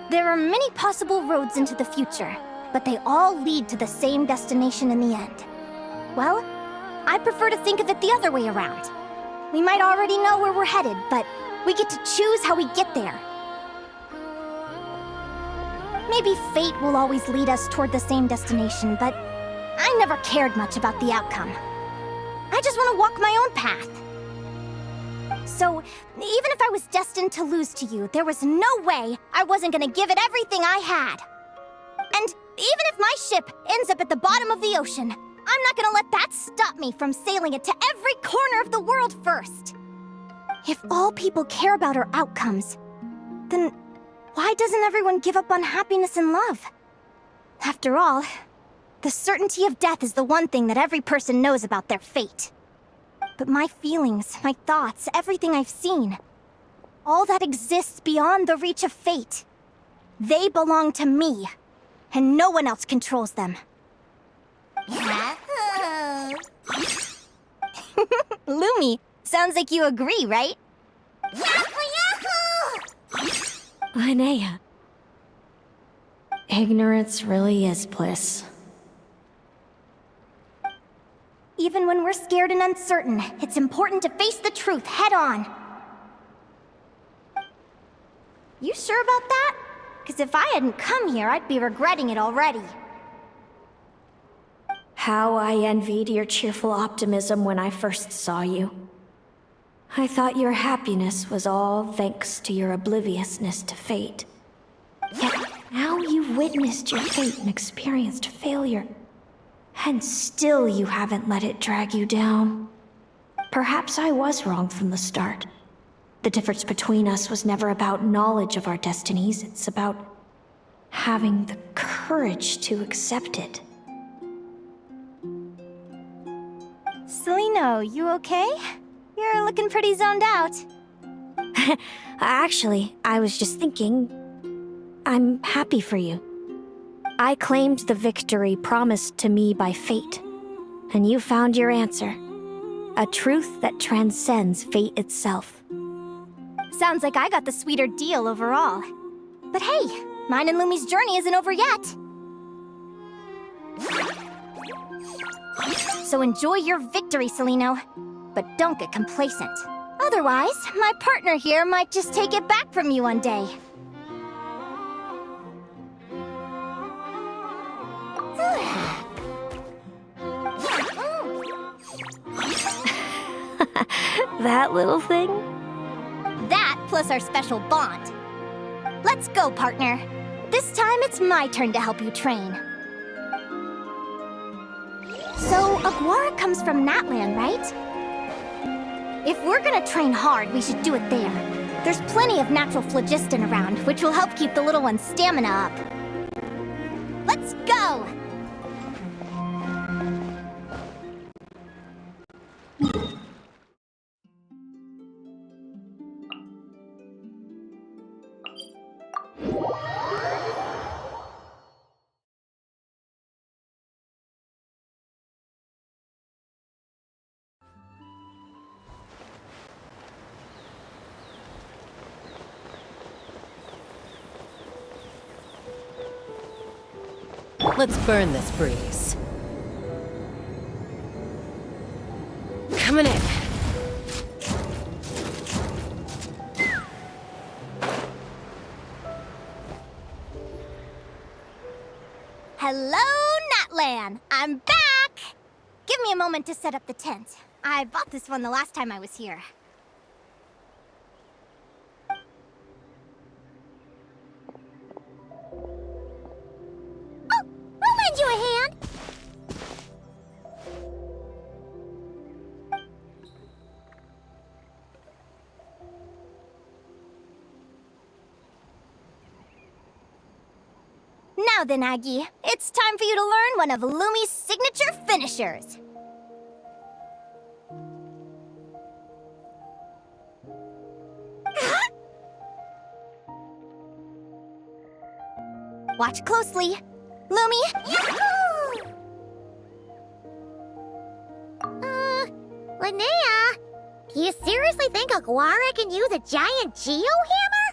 There are many possible roads into the future, but they all lead to the same destination in the end. Well, I prefer to think of it the other way around. We might already know where we're headed, but we get to choose how we get there. Maybe fate will always lead us toward the same destination, but I never cared much about the outcome. I just want to walk my own path. So, even if I was destined to lose to you, there was no way I wasn't gonna give it everything I had. And even if my ship ends up at the bottom of the ocean, I'm not gonna let that stop me from sailing it to every corner of the world first. If all people care about are outcomes, then why doesn't everyone give up on happiness and love? After all, the certainty of death is the one thing that every person knows about their fate. But my feelings, my thoughts, everything I've seen, all that exists beyond the reach of fate. They belong to me, and no one else controls them. Yahoo! Lumi, sounds like you agree, right? Yahoo, yahoo! Linnea. Ignorance really is bliss. Even when we're scared and uncertain, it's important to face the truth head on. You sure about that? Because if I hadn't come here, I'd be regretting it already. How I envied your cheerful optimism when I first saw you. I thought your happiness was all thanks to your obliviousness to fate. Yet now you've witnessed your fate and experienced failure. And still you haven't let it drag you down. Perhaps I was wrong from the start. The difference between us was never about knowledge of our destinies, it's about having the courage to accept it. Celino, you okay? You're looking pretty zoned out. Actually, I was just thinking, I'm happy for you. I claimed the victory promised to me by fate, and you found your answer. A truth that transcends fate itself. Sounds like I got the sweeter deal overall. But hey, mine and Lumi's journey isn't over yet. So enjoy your victory, Celino. But don't get complacent. Otherwise, my partner here might just take it back from you one day. That little thing? That plus our special bond. Let's go, partner. This time it's my turn to help you train. So, Aguara comes from Natland, right? If we're gonna train hard, we should do it there. There's plenty of natural phlogiston around, which will help keep the little one's stamina up. Let's go! Let's burn this breeze. Coming in. Hello, Natlan! I'm back! Give me a moment to set up the tent. I bought this one the last time I was here. I'll lend you a hand! Now then, Aggie, it's time for you to learn one of Lumi's signature finishers. Watch closely. Lumi! Yahoo! Linnea? Do you seriously think Aguara can use a giant geo-hammer?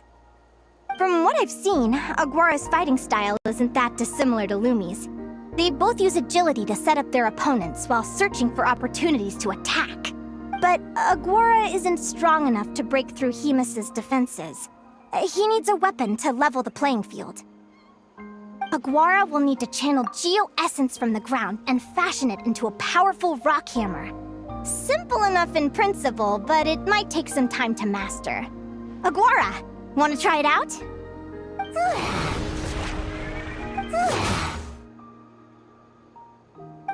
From what I've seen, Aguara's fighting style isn't that dissimilar to Lumi's. They both use agility to set up their opponents while searching for opportunities to attack. But Aguara isn't strong enough to break through Hemus's defenses. He needs a weapon to level the playing field. Aguara will need to channel geo-essence from the ground and fashion it into a powerful rock hammer. Simple enough in principle, but it might take some time to master. Aguara, want to try it out?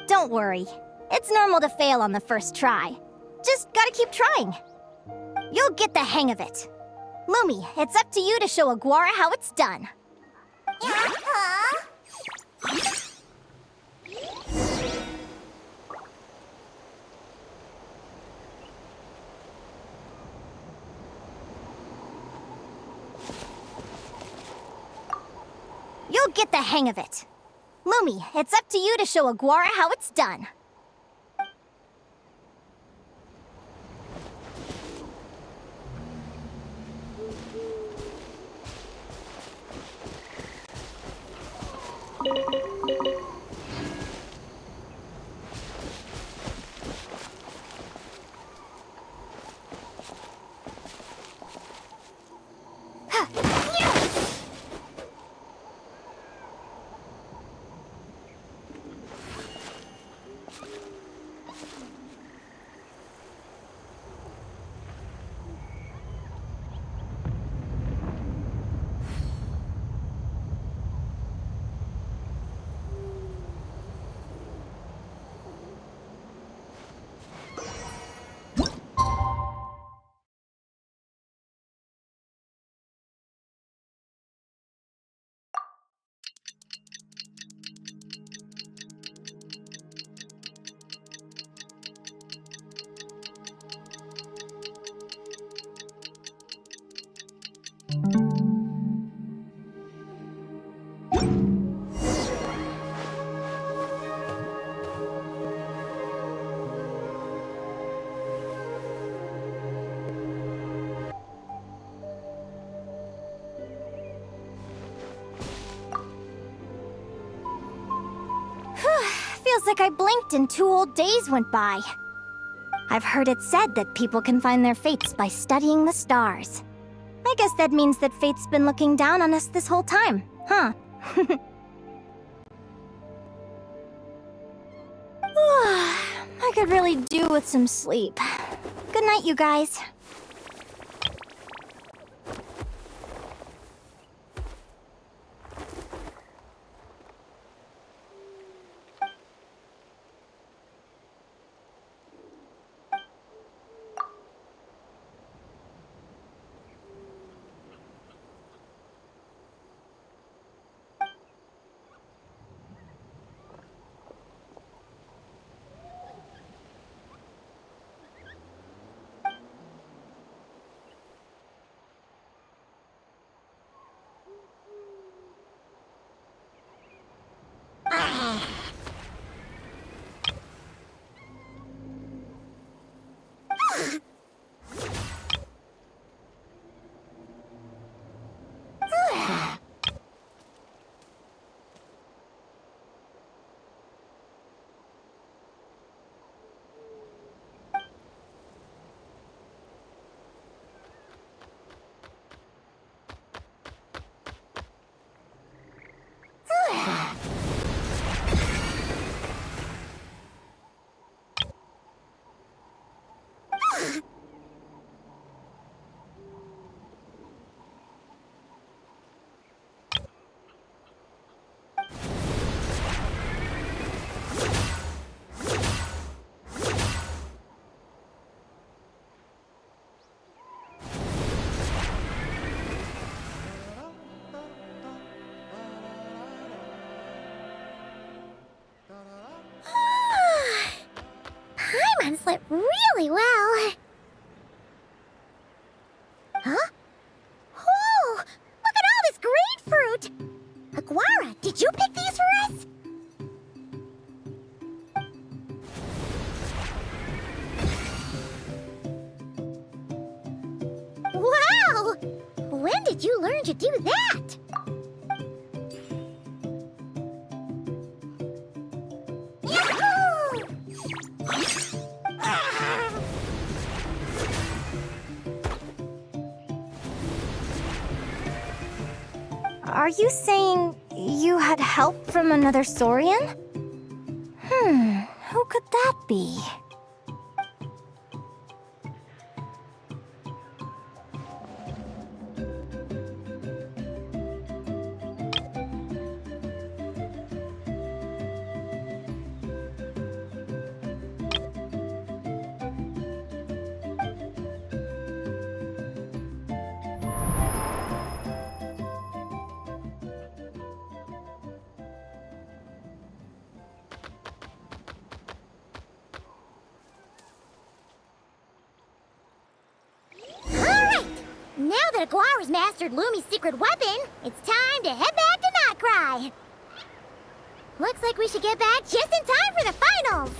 Don't worry. It's normal to fail on the first try. Just gotta keep trying. You'll get the hang of it. Lumi, it's up to you to show Aguara how it's done. You'll get the hang of it. Lumi, it's up to you to show Aguara how it's done. Feels like I blinked and 2 whole days went by. I've heard it said that people can find their fates by studying the stars. I guess that means that fate's been looking down on us this whole time, huh? I could really do with some sleep. Good night, you guys. Paimon slept really well. Huh? Oh, look at all this grapefruit! Aguara, did you pick these for us? Wow! When did you learn to do that? Are you saying you had help from another Saurian? Who could that be? Now that Aguara's mastered Lumi's secret weapon, it's time to head back to Notcry. Looks like we should get back just in time for the finals.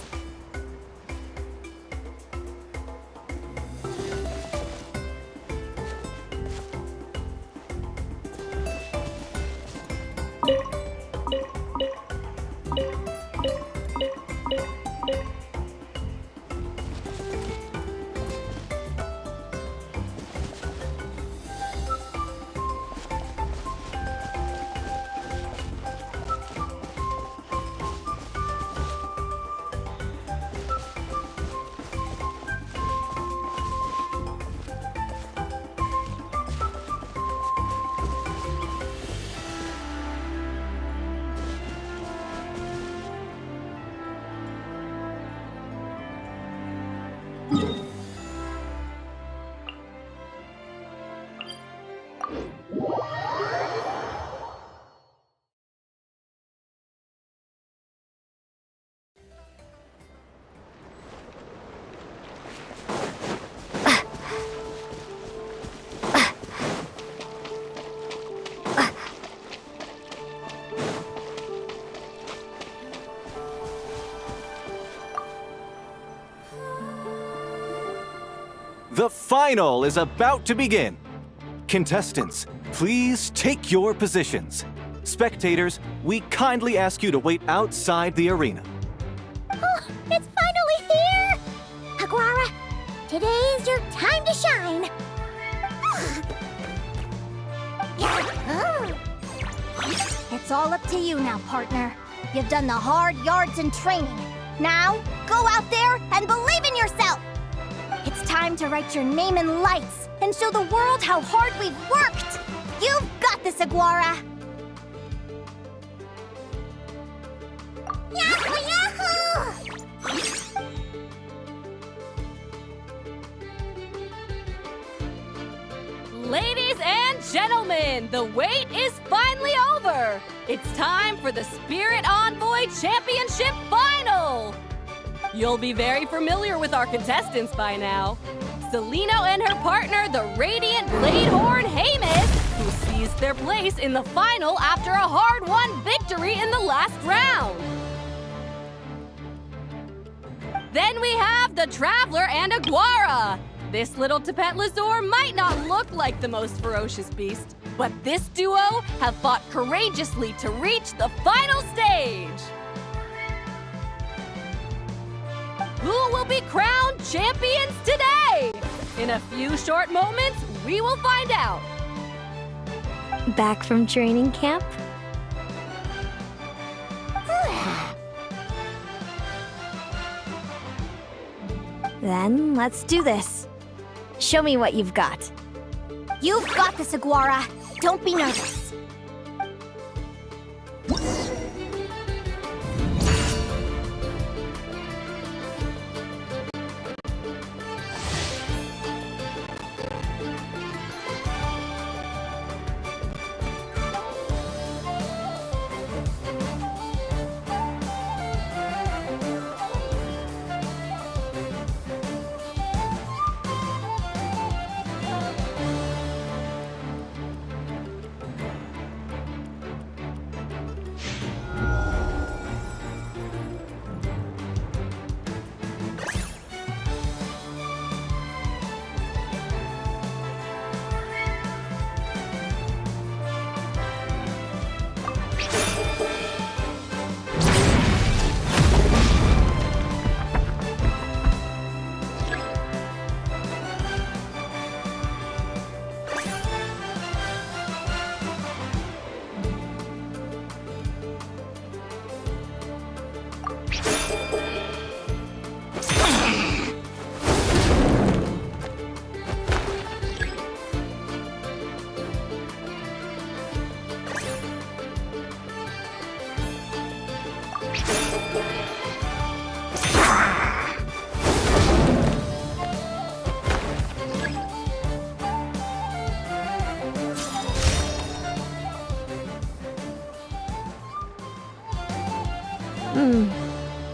The final is about to begin. Contestants, please take your positions. Spectators, we kindly ask you to wait outside the arena. It's finally here! Aguara, today is your time to shine! It's all up to you now, partner. You've done the hard yards in training. Now, go out there and believe in yourself! It's time to write your name in lights and show the world how hard we've worked! You've got this, Aguara! Yahoo! Yahoo! Ladies and gentlemen, the wait is finally over! It's time for the Spirit Envoy Championship Final! You'll be very familiar with our contestants by now. Celino and her partner, the Radiant Bladehorn Hamus, who seized their place in the final after a hard-won victory in the last round. Then we have the Traveler and Aguara. This little Tapet Lazur might not look like the most ferocious beast, but this duo have fought courageously to reach the final stage. Who will be crowned champions today? In a few short moments, we will find out. Back from training camp? Then let's do this. Show me what you've got. You've got this, Aguara. Don't be nervous.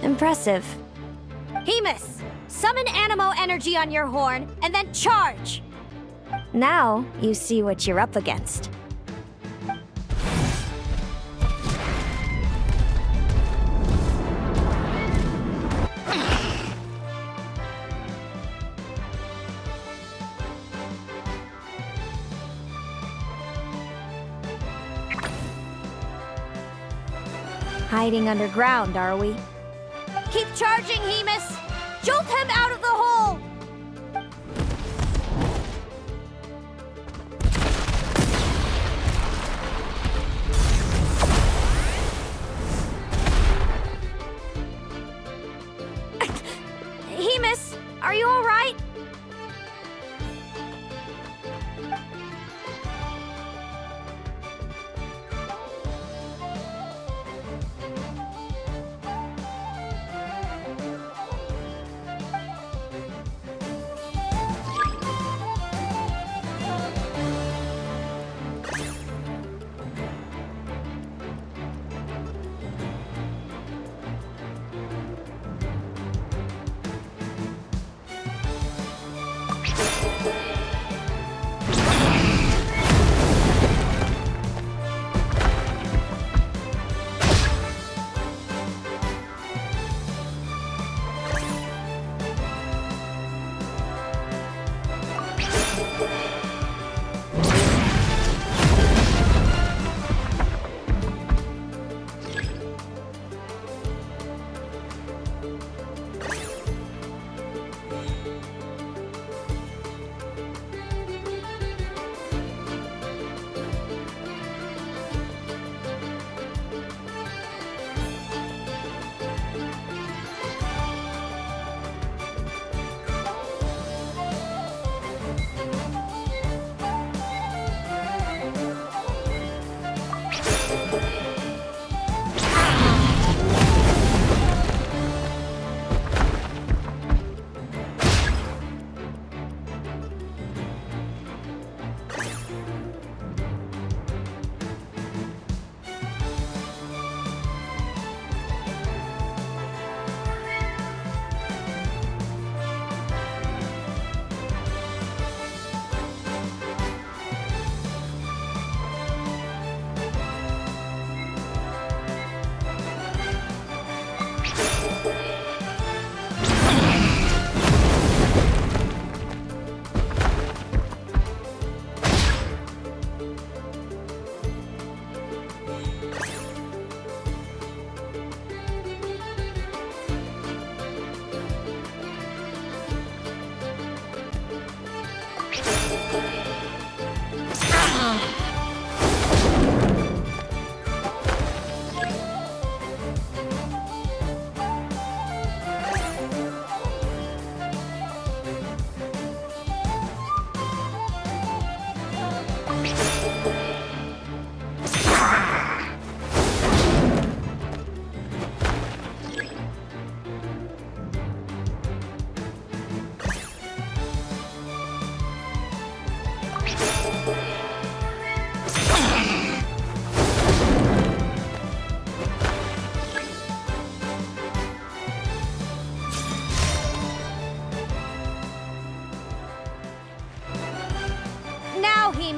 Impressive. Hamus, summon Animo energy on your horn, and then charge! Now you see what you're up against. Hiding underground, are we? Keep charging, Hamus! Jolt him out of the hole! Hamus, are you all right?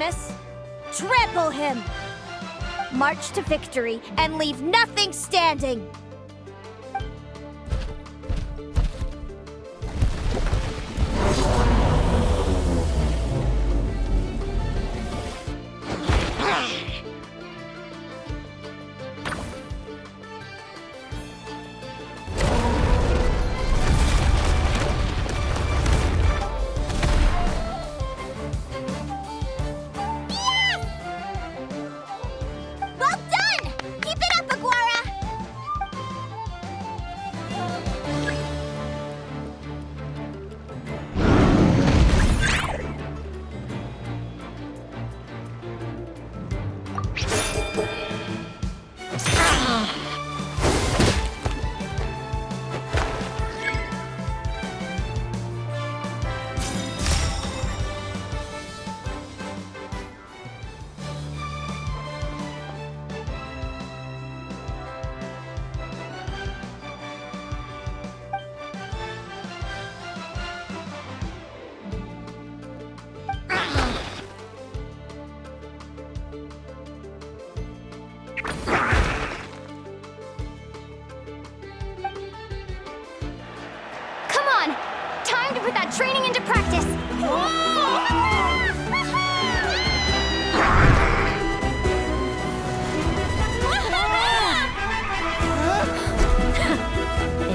Hemus. Trample him! March to victory and leave nothing standing! Well done! Keep it up, Aguara! Come on! Time to put that training into practice!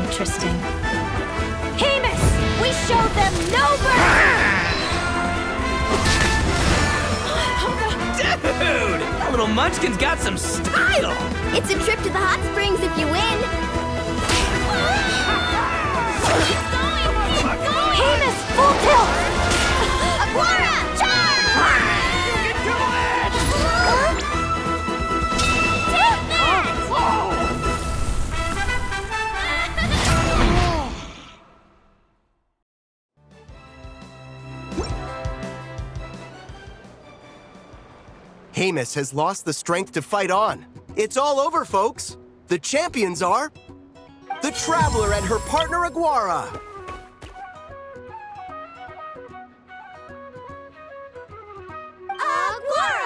Interesting. Hemus! We showed them no mercy! Dude! That little munchkin's got some style! It's a trip to the hot springs if you win. Hemus, full tilt! Aguara, charge! You can do it! Take that! Hemus has lost the strength to fight on. It's all over, folks. The champions are the Traveler and her partner Aguara. Aguara!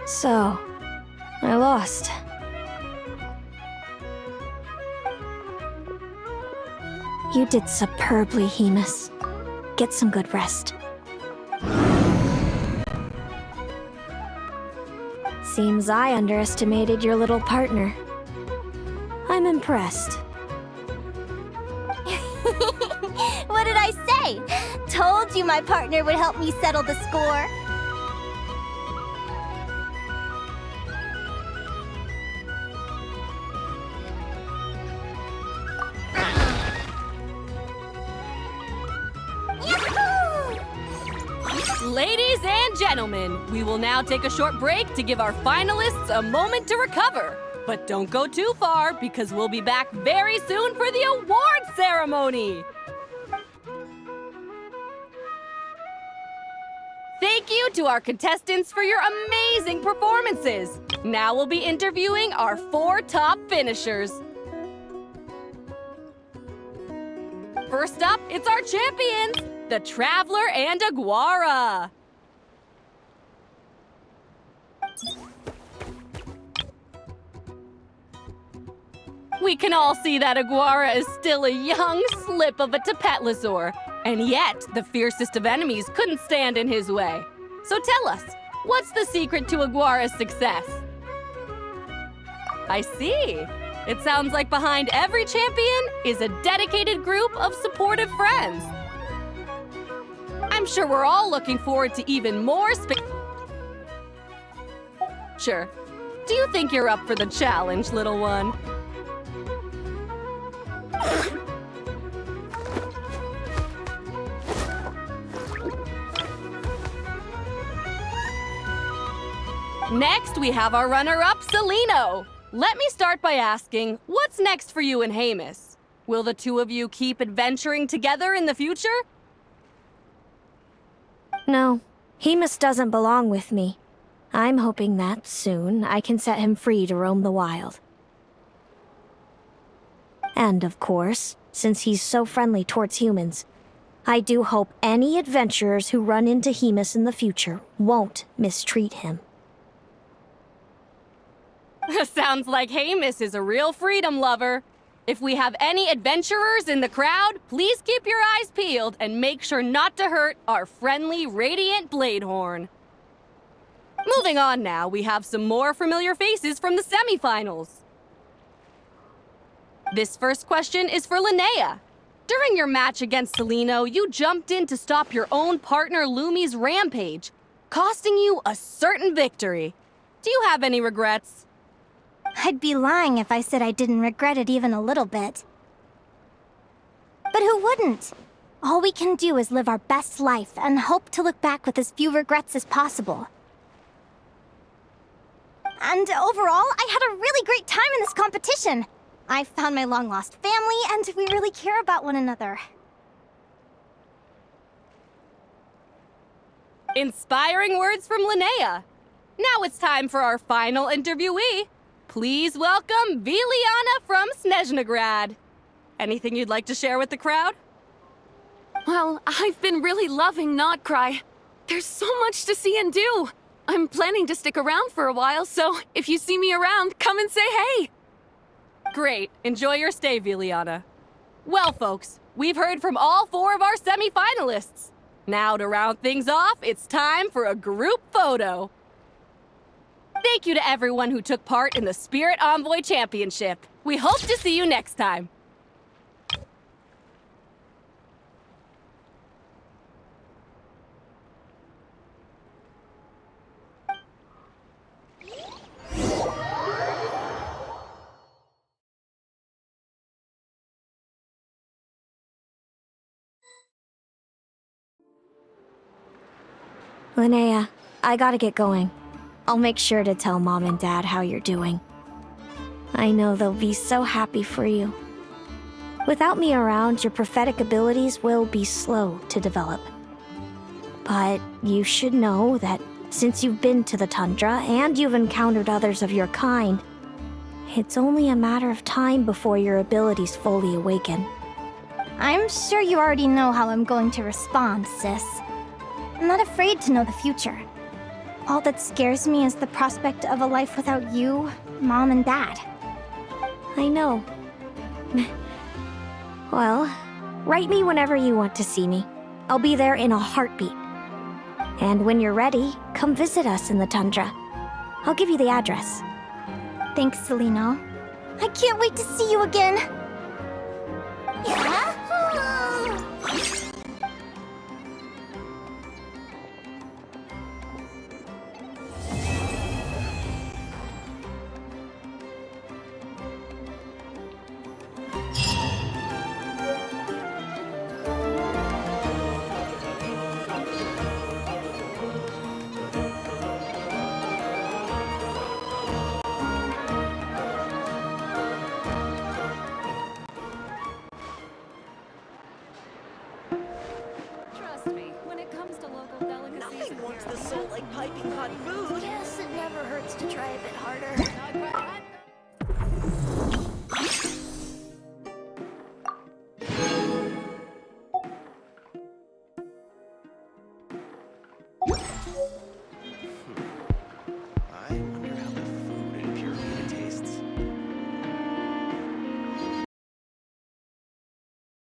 So, I lost. You did superbly, Hemus. Get some good rest. Seems I underestimated your little partner. I'm impressed. What did I say? Told you my partner would help me settle the score. Ladies and gentlemen, we will now take a short break to give our finalists a moment to recover. But don't go too far, because we'll be back very soon for the award ceremony. Thank you to our contestants for your amazing performances. Now we'll be interviewing our 4 top finishers. First up, it's our champions, the Traveler and Aguara. We can all see that Aguara is still a young slip of a Tapetlosaur, and yet the fiercest of enemies couldn't stand in his way. So tell us, what's the secret to Aguara's success? I see. It sounds like behind every champion is a dedicated group of supportive friends. I'm sure we're all looking forward to even more Sure. Do you think you're up for the challenge, little one? Next, we have our runner-up, Celino. Let me start by asking, what's next for you and Hemus? Will the two of you keep adventuring together in the future? No, Hemus doesn't belong with me. I'm hoping that soon I can set him free to roam the wild. And of course, since he's so friendly towards humans, I do hope any adventurers who run into Hemus in the future won't mistreat him. Sounds like Hemus is a real freedom lover. If we have any adventurers in the crowd, please keep your eyes peeled and make sure not to hurt our friendly Radiant Bladehorn. Moving on now, we have some more familiar faces from the semifinals. This first question is for Linnea. During your match against Celino, you jumped in to stop your own partner Lumi's rampage, costing you a certain victory. Do you have any regrets? I'd be lying if I said I didn't regret it even a little bit. But who wouldn't? All we can do is live our best life and hope to look back with as few regrets as possible. And overall, I had a really great time in this competition. I found my long-lost family, and we really care about one another. Inspiring words from Linnea. Now it's time for our final interviewee. Please welcome Viliana from Snezhnegrad. Anything you'd like to share with the crowd? Well, I've been really loving Nodcry. There's so much to see and do. I'm planning to stick around for a while, so if you see me around, come and say hey. Great. Enjoy your stay, Viliana. Well, folks, we've heard from all 4 of our semi-finalists. Now, to round things off, it's time for a group photo. Thank you to everyone who took part in the Spirit Envoy Championship. We hope to see you next time. Linnea, I gotta get going. I'll make sure to tell Mom and Dad how you're doing. I know they'll be so happy for you. Without me around, your prophetic abilities will be slow to develop. But you should know that since you've been to the tundra and you've encountered others of your kind, it's only a matter of time before your abilities fully awaken. I'm sure you already know how I'm going to respond, sis. I'm not afraid to know the future. All that scares me is the prospect of a life without you, Mom, and Dad. I know. Well, write me whenever you want to see me. I'll be there in a heartbeat. And when you're ready, come visit us in the tundra. I'll give you the address. Thanks, Celino. I can't wait to see you again!